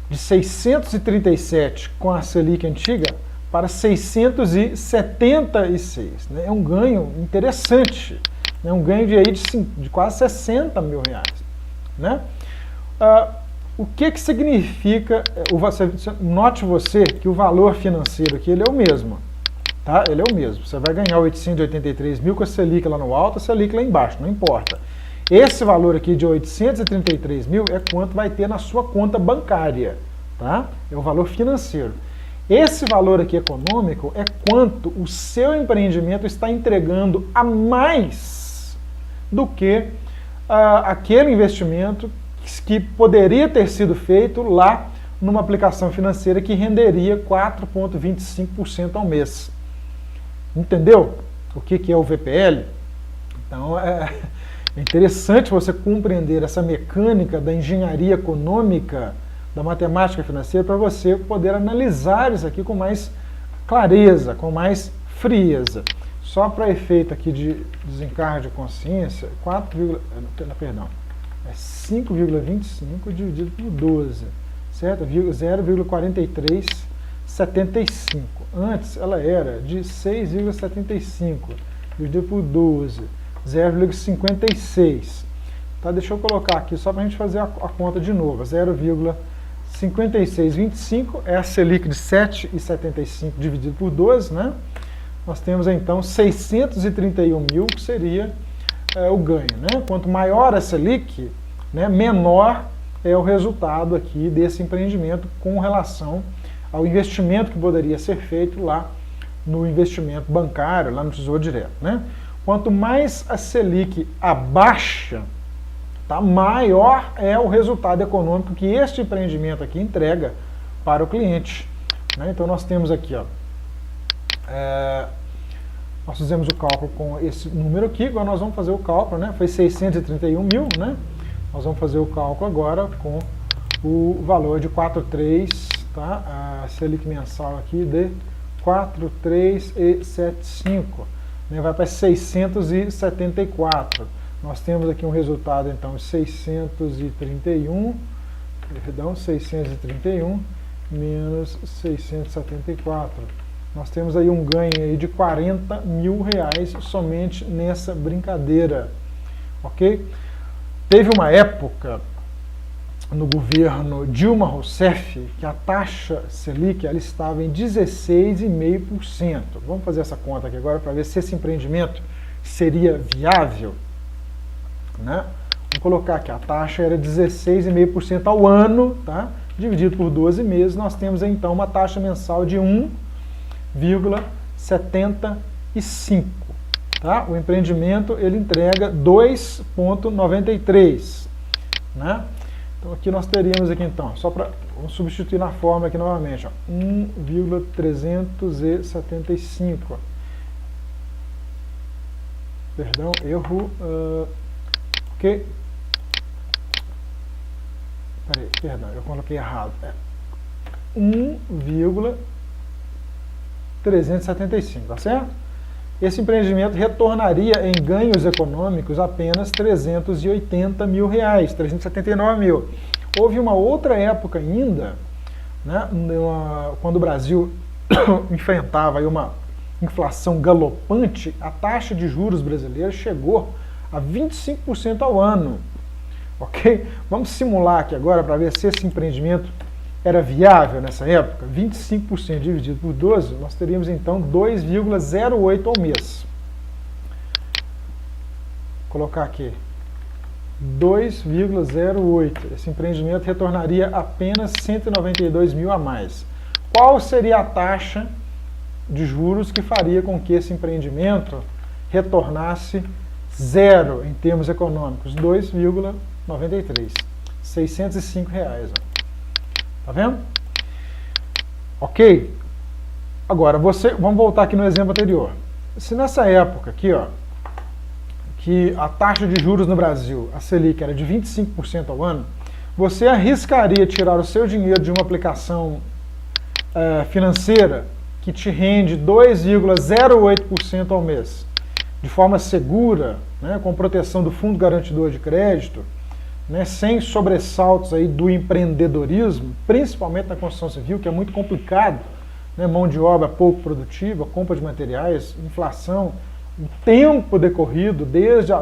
de 637 com a Selic antiga para 676. Né? É um ganho interessante, né? Um ganho de quase 60 mil reais. Né? O que significa, note você que o valor financeiro aqui ele é o mesmo. Tá? Ele é o mesmo. Você vai ganhar 883 mil com a Selic lá no alto, a Selic lá embaixo, não importa. Esse valor aqui de 833 mil é quanto vai ter na sua conta bancária, tá? É o valor financeiro. Esse valor aqui econômico é quanto o seu empreendimento está entregando a mais do que aquele investimento que poderia ter sido feito lá numa aplicação financeira que renderia 4,25% ao mês. Entendeu o que é o VPL? Então, é interessante você compreender essa mecânica da engenharia econômica, da matemática financeira, para você poder analisar isso aqui com mais clareza, com mais frieza. Só para efeito aqui de desencargo de consciência, 5,25 dividido por 12, certo? 0,4375. Antes ela era de 6,75 dividido por 12. 0,56. Tá, deixa eu colocar aqui só para a gente fazer a conta de novo. 0,5625 é a Selic de 7,75 dividido por 12, né? Nós temos então 631 mil, que seria o ganho, né? Quanto maior a Selic, né, menor é o resultado aqui desse empreendimento com relação ao investimento que poderia ser feito lá no investimento bancário, lá no Tesouro Direto, né? Quanto mais a Selic abaixa, tá, maior é o resultado econômico que este empreendimento aqui entrega para o cliente. Né? Então nós temos aqui, ó, nós fizemos o cálculo com esse número aqui, agora nós vamos fazer o cálculo, né? Foi 631 mil, né? Nós vamos fazer o cálculo agora com o valor de 4,3, tá? A Selic mensal aqui de 4,375. Vai para 674. Nós temos aqui um resultado, então, de 631 menos 674. Nós temos aí um ganho aí de 40 mil reais somente nessa brincadeira, ok? Teve uma época no governo Dilma Rousseff que a taxa Selic ela estava em 16,5%. Vamos fazer essa conta aqui agora para ver se esse empreendimento seria viável. Né? Vamos colocar aqui, a taxa era 16,5% ao ano, tá? Dividido por 12 meses, nós temos então uma taxa mensal de 1,75. Tá? O empreendimento ele entrega 2,93. Né? Então aqui nós teríamos aqui então, só para vamos substituir na fórmula aqui novamente, 1,375. Perdão, erro. Ok. Perdão, eu coloquei errado. 1,375, tá certo? Esse empreendimento retornaria em ganhos econômicos apenas 380 mil reais, 379 mil. Houve uma outra época ainda, né, quando o Brasil enfrentava aí uma inflação galopante, a taxa de juros brasileira chegou a 25% ao ano. Ok? Vamos simular aqui agora para ver se esse empreendimento era viável nessa época. 25% dividido por 12, nós teríamos então 2,08 ao mês. Vou colocar aqui 2,08. Esse empreendimento retornaria apenas 192 mil a mais. Qual seria a taxa de juros que faria com que esse empreendimento retornasse zero em termos econômicos, 2,93. R$ 605. Ó. Tá vendo? Ok? Agora, vamos voltar aqui no exemplo anterior. Se nessa época aqui, ó, que a taxa de juros no Brasil, a Selic, era de 25% ao ano, você arriscaria tirar o seu dinheiro de uma aplicação financeira que te rende 2,08% ao mês, de forma segura, né, com proteção do Fundo Garantidor de Crédito, né, sem sobressaltos aí do empreendedorismo, principalmente na construção civil, que é muito complicado, né, mão de obra pouco produtiva, compra de materiais, inflação, o tempo decorrido desde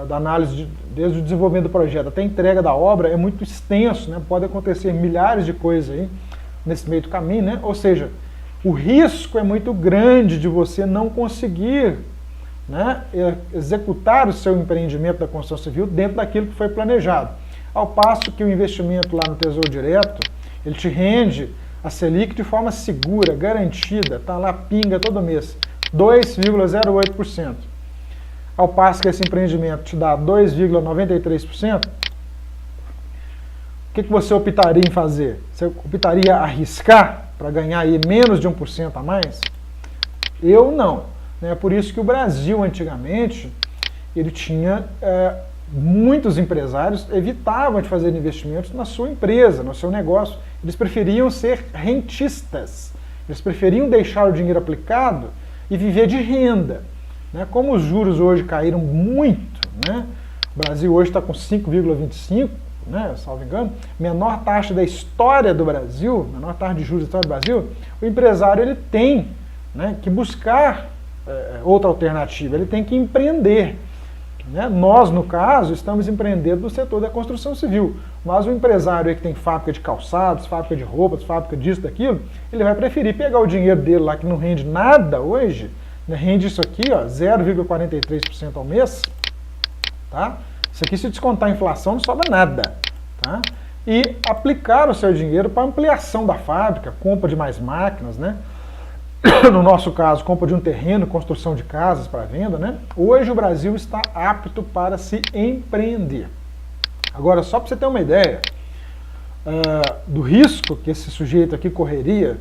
da análise, desde o desenvolvimento do projeto até a entrega da obra é muito extenso, né, pode acontecer milhares de coisas aí nesse meio do caminho, né, ou seja, o risco é muito grande de você não conseguir, né, executar o seu empreendimento da construção civil dentro daquilo que foi planejado. Ao passo que o investimento lá no Tesouro Direto, ele te rende a Selic de forma segura, garantida, tá lá, pinga todo mês, 2,08%. Ao passo que esse empreendimento te dá 2,93%, o que você optaria em fazer? Você optaria a arriscar para ganhar aí menos de 1% a mais? Eu não. É por isso que o Brasil, antigamente, ele tinha muitos empresários evitavam de fazer investimentos na sua empresa, no seu negócio. Eles preferiam ser rentistas. Eles preferiam deixar o dinheiro aplicado e viver de renda. Né? Como os juros hoje caíram muito, né? O Brasil hoje está com 5,25%, né, salvo engano, menor taxa da história do Brasil, menor taxa de juros da história do Brasil, o empresário ele tem, né, que buscar outra alternativa, ele tem que empreender. Né? Nós, no caso, estamos empreendendo no setor da construção civil, mas o empresário aí que tem fábrica de calçados, fábrica de roupas, fábrica disso, daquilo, ele vai preferir pegar o dinheiro dele lá que não rende nada hoje, né, rende isso aqui, 0,43% ao mês, tá? Isso aqui, se descontar a inflação, não sobra nada, tá? E aplicar o seu dinheiro para ampliação da fábrica, compra de mais máquinas, né? No nosso caso, compra de um terreno, construção de casas para venda, né? Hoje o Brasil está apto para se empreender. Agora, só para você ter uma ideia do risco que esse sujeito aqui correria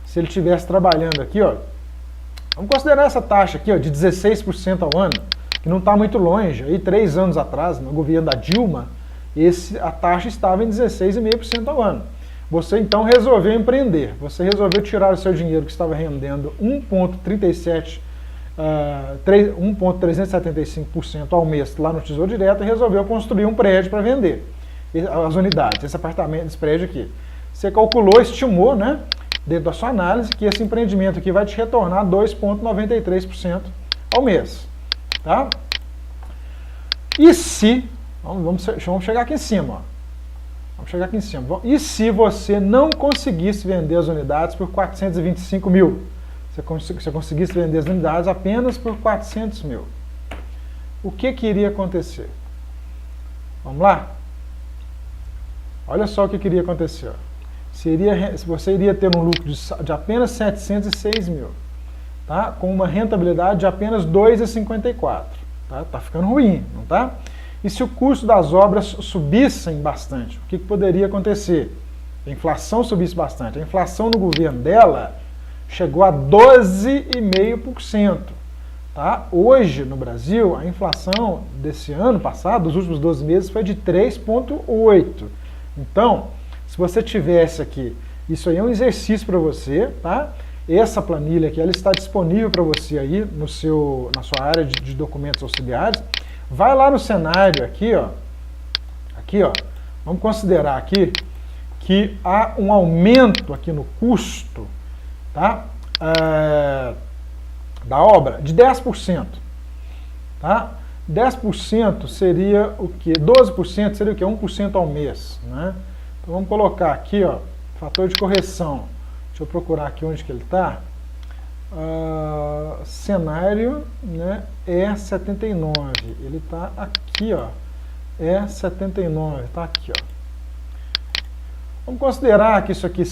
se ele estivesse trabalhando aqui, ó. Vamos considerar essa taxa aqui, ó, de 16% ao ano, que não está muito longe. Aí, 3 anos atrás, no governo da Dilma, a taxa estava em 16,5% ao ano. Você então resolveu empreender, você resolveu tirar o seu dinheiro que estava rendendo 1,375% ao mês lá no Tesouro Direto e resolveu construir um prédio para vender as unidades, esse apartamento, esse prédio aqui. Você calculou, estimou, né, dentro da sua análise, que esse empreendimento aqui vai te retornar 2,93% ao mês. Tá? E se, vamos chegar aqui em cima, ó. Vamos chegar aqui em cima. E se você não conseguisse vender as unidades por 425 mil? Você conseguisse vender as unidades apenas por 400 mil. O que iria acontecer? Vamos lá? Olha só o que iria acontecer. Você iria ter um lucro de apenas 706 mil. Tá? Com uma rentabilidade de apenas 2,54. Tá? Tá ficando ruim, não tá? E se o custo das obras subissem bastante, o que poderia acontecer? A inflação subisse bastante. A inflação no governo dela chegou a 12,5%. Tá? Hoje, no Brasil, a inflação desse ano passado, dos últimos 12 meses, foi de 3,8%. Então, se você tivesse aqui, isso aí é um exercício para você, tá? Essa planilha aqui, ela está disponível para você aí na sua área de documentos auxiliares. Vai lá no cenário aqui, ó. Aqui, ó. Vamos considerar aqui que há um aumento aqui no custo, tá? Da obra de 10%. Tá? 10% seria o quê? 12% seria o quê? 1% ao mês, né? Então vamos colocar aqui, ó, fator de correção. Deixa eu procurar aqui onde que ele está. Cenário, né, E79, ele está aqui, ó, E79, está aqui, ó. Vamos considerar que isso aqui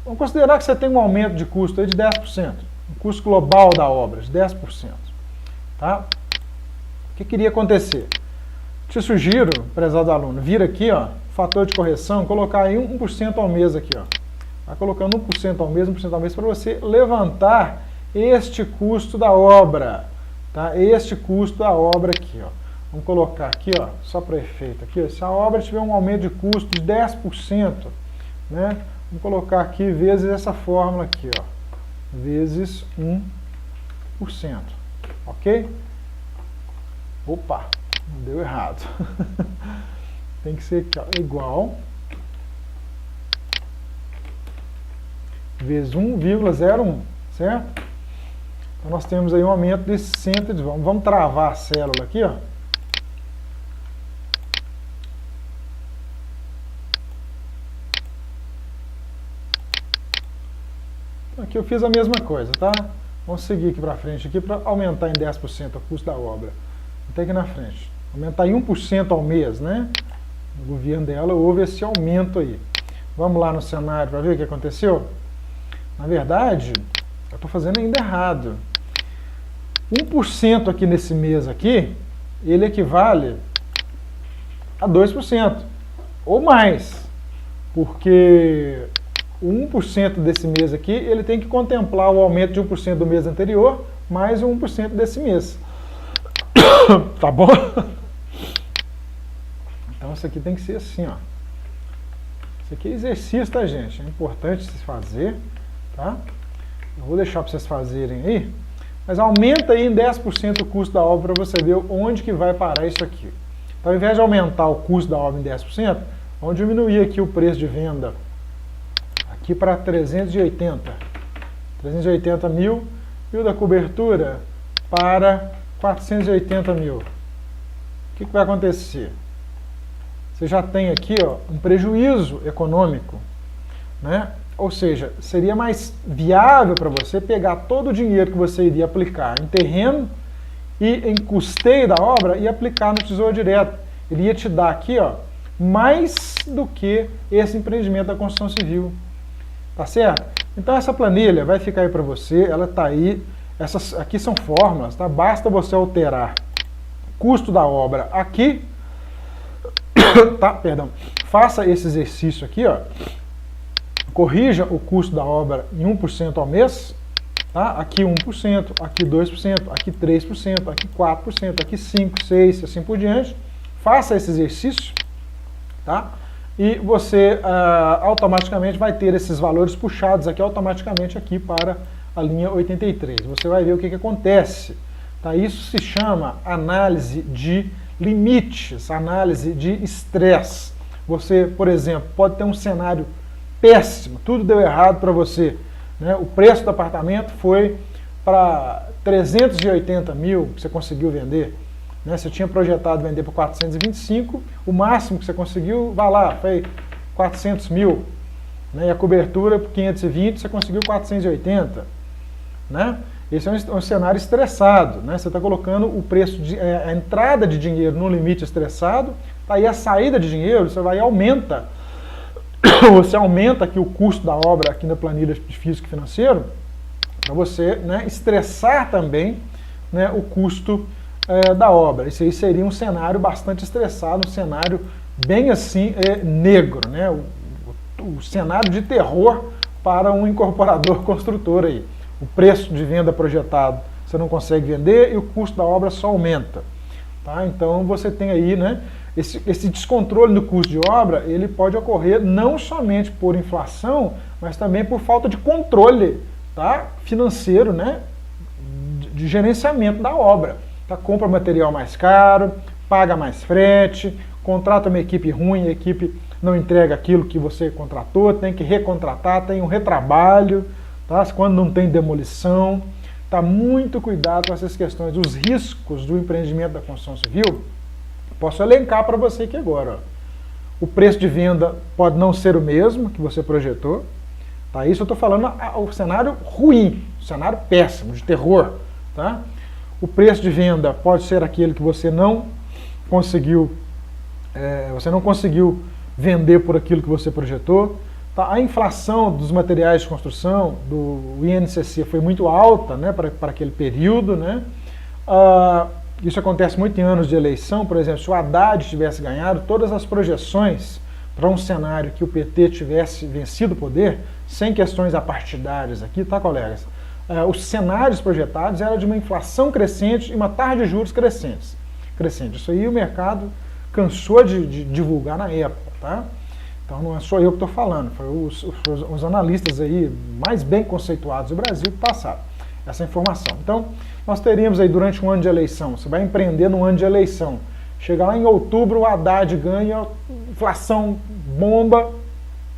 vamos considerar que você tem um aumento de custo aí de 10%, o custo global da obra de 10%, tá? que iria acontecer? Te sugiro, prezado aluno, vir aqui, ó, fator de correção, colocar aí 1% ao mês aqui, ó. Vai colocando 1% ao mês, 1% ao mês, para você levantar este custo da obra, tá? Este custo da obra aqui, ó. Vamos colocar aqui, ó, só para efeito aqui, ó, se a obra tiver um aumento de custo de 10%, né? Vamos colocar aqui vezes essa fórmula aqui, ó, vezes 1%, ok? Opa, deu errado. Tem que ser aqui, ó, igual vezes 1,01, certo? Então nós temos aí um aumento de 100, vamos travar a célula aqui, ó. Então aqui eu fiz a mesma coisa, tá? Vamos seguir aqui para frente aqui para aumentar em 10% o custo da obra. Até aqui na frente. Aumentar em 1% ao mês, né? No governo dela houve esse aumento aí. Vamos lá no cenário para ver o que aconteceu? Na verdade, eu estou fazendo ainda errado. 1% aqui nesse mês aqui, ele equivale a 2%, ou mais, porque o 1% desse mês aqui, ele tem que contemplar o aumento de 1% do mês anterior, mais o 1% desse mês. Tá bom? Então isso aqui tem que ser assim, ó. Isso aqui é exercício, tá, gente? É importante se fazer, tá? Eu vou deixar para vocês fazerem aí. Mas aumenta aí em 10% o custo da obra para você ver onde que vai parar isso aqui. Então, ao invés de aumentar o custo da obra em 10%, vamos diminuir aqui o preço de venda aqui para 380 mil e o da cobertura para 480 mil. O que vai acontecer? Você já tem aqui, ó, um prejuízo econômico, né? Ou seja, seria mais viável para você pegar todo o dinheiro que você iria aplicar em terreno e em custeio da obra e aplicar no Tesouro Direto. Ele ia te dar aqui, ó, mais do que esse empreendimento da construção civil. Tá certo? Então essa planilha vai ficar aí para você, ela está aí. Essas aqui são fórmulas, tá? Basta você alterar o custo da obra aqui, tá? Perdão. Faça esse exercício aqui, ó. Corrija o custo da obra em 1% ao mês, tá? Aqui 1%, aqui 2%, aqui 3%, aqui 4%, aqui 5%, 6% e assim por diante. Faça esse exercício, tá? E você automaticamente vai ter esses valores puxados aqui automaticamente aqui para a linha 83. Você vai ver o que acontece, tá? Isso se chama análise de limites, análise de estresse. Você, por exemplo, pode ter um cenário péssimo, tudo deu errado para você, né? O preço do apartamento foi para 380 mil que você conseguiu vender, né? Você tinha projetado vender por 425, o máximo que você conseguiu, vai lá, foi 400 mil, né? E a cobertura por 520 você conseguiu 480, né? Esse é um cenário estressado, né? Você está colocando o preço, a entrada de dinheiro no limite estressado, tá aí a saída de dinheiro, você vai e aumenta. Você aumenta aqui o custo da obra aqui na planilha de físico e financeiro, para você, né, estressar também, né, o custo da obra. Isso aí seria um cenário bastante estressado, um cenário bem assim negro, né, o cenário de terror para um incorporador construtor aí. O preço de venda projetado você não consegue vender e o custo da obra só aumenta. Tá? Então você tem aí, né, esse descontrole no custo de obra, ele pode ocorrer não somente por inflação, mas também por falta de controle, tá, financeiro, né, de gerenciamento da obra. Tá? Compra material mais caro, paga mais frete, contrata uma equipe ruim, a equipe não entrega aquilo que você contratou, tem que recontratar, tem um retrabalho, tá? Quando não tem demolição. Tá? Muito cuidado com essas questões, os riscos do empreendimento da construção civil. Posso elencar para você aqui agora. Ó. O preço de venda pode não ser o mesmo que você projetou. Tá? Isso eu estou falando o cenário ruim, o cenário péssimo, de terror. Tá? O preço de venda pode ser aquele que você não conseguiu vender por aquilo que você projetou. Tá? A inflação dos materiais de construção, do INCC, foi muito alta, né, para aquele período. Né? Isso acontece muito em anos de eleição, por exemplo, se o Haddad tivesse ganhado, todas as projeções para um cenário que o PT tivesse vencido o poder, sem questões apartidárias aqui, tá, colegas? Os cenários projetados eram de uma inflação crescente e uma taxa de juros crescente. Isso aí o mercado cansou de divulgar na época, tá? Então não é só eu que estou falando, foi os analistas aí mais bem conceituados do Brasil que passaram essa informação. Então, nós teríamos aí durante um ano de eleição, você vai empreender num ano de eleição, chega lá em outubro, o Haddad ganha, inflação bomba,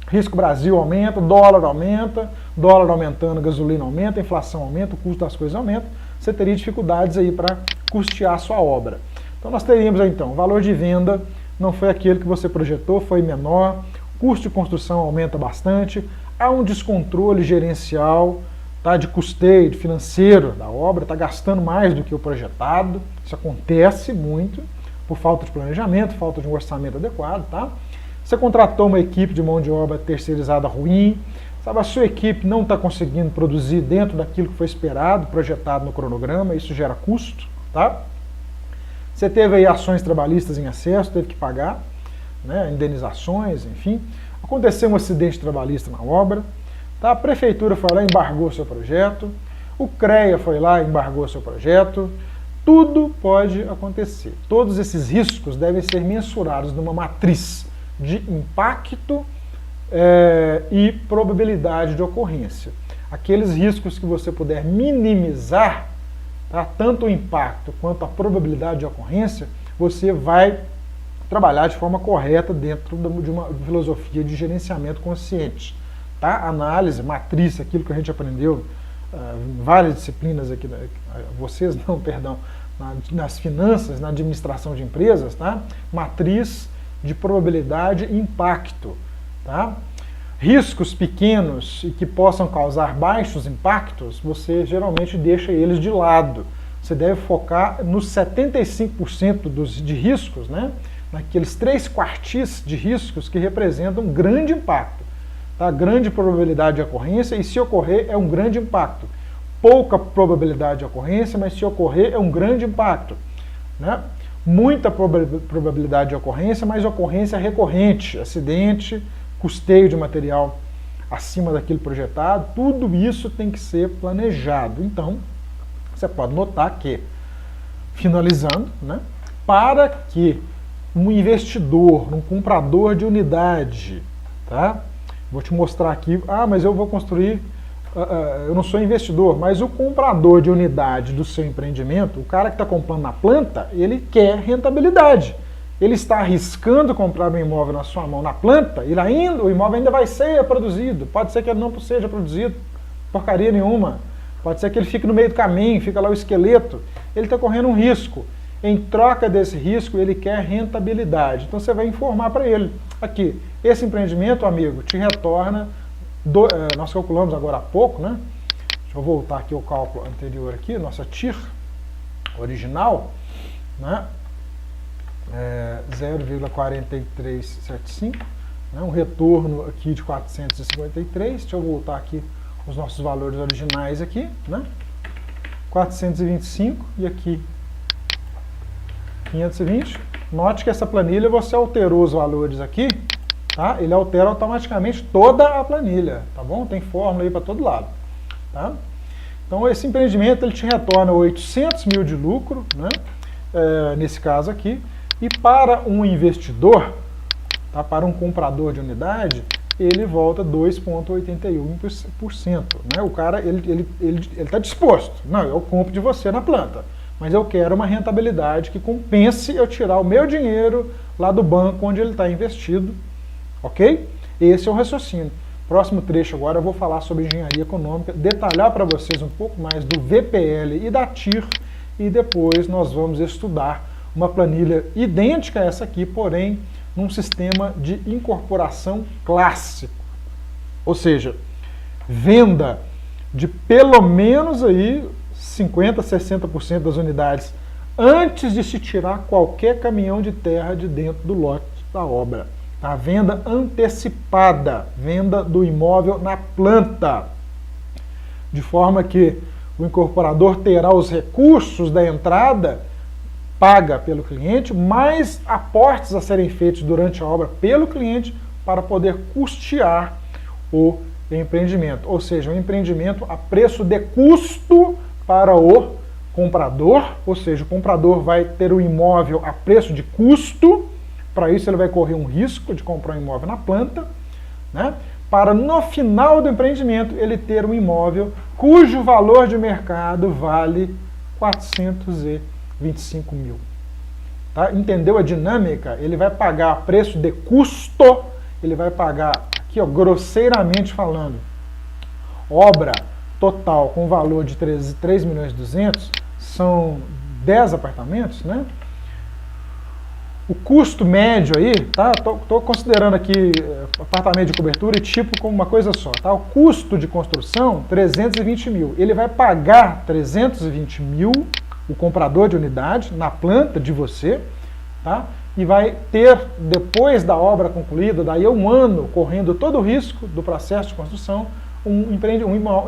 risco Brasil aumenta, dólar aumentando, gasolina aumenta, inflação aumenta, o custo das coisas aumenta, você teria dificuldades aí para custear a sua obra. Então nós teríamos aí, então, o valor de venda não foi aquele que você projetou, foi menor, custo de construção aumenta bastante, há um descontrole gerencial, tá, de custeio, de financeiro da obra, está gastando mais do que o projetado, isso acontece muito, por falta de planejamento, falta de um orçamento adequado, tá? Você contratou uma equipe de mão de obra terceirizada ruim, sabe, a sua equipe não está conseguindo produzir dentro daquilo que foi esperado, projetado no cronograma, isso gera custo, tá? Você teve aí ações trabalhistas em excesso, teve que pagar, né, indenizações, enfim. Aconteceu um acidente trabalhista na obra, tá? A prefeitura foi lá e embargou seu projeto, o CREA foi lá e embargou seu projeto, tudo pode acontecer. Todos esses riscos devem ser mensurados numa matriz de impacto e probabilidade de ocorrência. Aqueles riscos que você puder minimizar, tá, tanto o impacto quanto a probabilidade de ocorrência, você vai trabalhar de forma correta dentro de uma filosofia de gerenciamento consciente. Tá? Análise, matriz, aquilo que a gente aprendeu em várias disciplinas aqui, vocês não, perdão, nas finanças, na administração de empresas, tá? Matriz de probabilidade e impacto. Tá? Riscos pequenos e que possam causar baixos impactos, você geralmente deixa eles de lado. Você deve focar nos 75% de riscos, né? Naqueles 3/4 de riscos que representam um grande impacto. Tá? Grande probabilidade de ocorrência, e se ocorrer é um grande impacto. Pouca probabilidade de ocorrência, mas se ocorrer é um grande impacto. Né? Muita probabilidade de ocorrência, mas ocorrência recorrente, acidente, custeio de material acima daquilo projetado, tudo isso tem que ser planejado. Então, você pode notar que, finalizando, né, para que um investidor, um comprador de unidade, tá? Vou te mostrar aqui, mas eu vou construir, eu não sou investidor, mas o comprador de unidade do seu empreendimento, o cara que está comprando na planta, ele quer rentabilidade. Ele está arriscando comprar um imóvel na sua mão na planta, o imóvel ainda vai ser produzido, pode ser que ele não seja produzido, porcaria nenhuma, pode ser que ele fique no meio do caminho, fica lá o esqueleto, ele está correndo um risco. Em troca desse risco, ele quer rentabilidade. Então você vai informar para ele, aqui, esse empreendimento, amigo, te retorna, nós calculamos agora há pouco, né? Deixa eu voltar aqui ao cálculo anterior aqui, nossa TIR original, né? 0,4375, né? Um retorno aqui de 453, deixa eu voltar aqui os nossos valores originais aqui, né? 425 e aqui 520. Note que essa planilha você alterou os valores aqui, tá? Ele altera automaticamente toda a planilha, tá bom? Tem fórmula aí para todo lado, tá? Então esse empreendimento ele te retorna 800 mil de lucro, né? Nesse caso aqui, e para um investidor, tá? Para um comprador de unidade, ele volta 2,81%, né? O cara ele está disposto, não, eu compro de você na planta, mas eu quero uma rentabilidade que compense eu tirar o meu dinheiro lá do banco onde ele está investido, ok? Esse é o raciocínio. Próximo trecho agora eu vou falar sobre engenharia econômica, detalhar para vocês um pouco mais do VPL e da TIR, e depois nós vamos estudar uma planilha idêntica a essa aqui, porém num sistema de incorporação clássico. Ou seja, venda de pelo menos aí 50%, 60% das unidades antes de se tirar qualquer caminhão de terra de dentro do lote da obra. Tá? Venda antecipada, venda do imóvel na planta, de forma que o incorporador terá os recursos da entrada paga pelo cliente, mais aportes a serem feitos durante a obra pelo cliente para poder custear o empreendimento. Ou seja, um empreendimento a preço de custo para o comprador, ou seja, o comprador vai ter o imóvel a preço de custo, para isso ele vai correr um risco de comprar um imóvel na planta, né? Para no final do empreendimento ele ter um imóvel cujo valor de mercado vale 425 mil. Tá? Entendeu a dinâmica? Ele vai pagar a preço de custo, ele vai pagar, aqui ó, grosseiramente falando, obra total com valor de 3 milhões e 200, são 10 apartamentos, né? O custo médio aí, tá? Tô considerando aqui apartamento de cobertura e tipo como uma coisa só, tá? O custo de construção, 320 mil. Ele vai pagar 320 mil, o comprador de unidade, na planta de você, tá? E vai ter, depois da obra concluída, daí a um ano, correndo todo o risco do processo de construção, um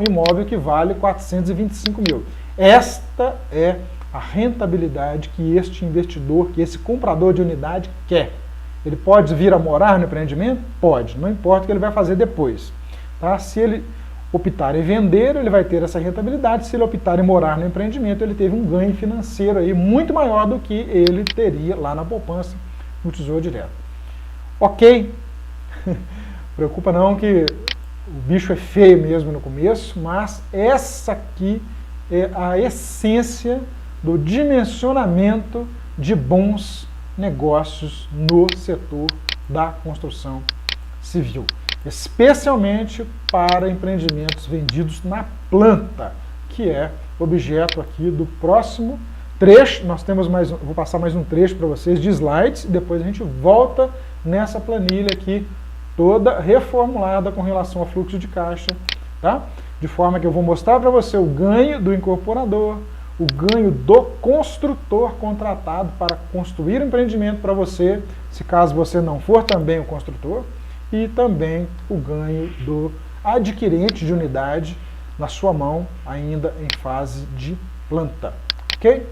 imóvel que vale 425 mil. Esta é a rentabilidade que este investidor, que esse comprador de unidade quer. Ele pode vir a morar no empreendimento? Pode, não importa o que ele vai fazer depois. Tá? Se ele optar em vender, ele vai ter essa rentabilidade. Se ele optar em morar no empreendimento, ele teve um ganho financeiro aí muito maior do que ele teria lá na poupança, no Tesouro Direto. Ok? Preocupa não que o bicho é feio mesmo no começo, mas essa aqui é a essência do dimensionamento de bons negócios no setor da construção civil, especialmente para empreendimentos vendidos na planta, que é objeto aqui do próximo trecho. Nós temos mais, vou passar mais um trecho para vocês de slides e depois a gente volta nessa planilha aqui toda reformulada com relação ao fluxo de caixa, tá? De forma que eu vou mostrar para você o ganho do incorporador, o ganho do construtor contratado para construir um empreendimento para você, se caso você não for também o construtor, e também o ganho do adquirente de unidade na sua mão, ainda em fase de planta. Ok?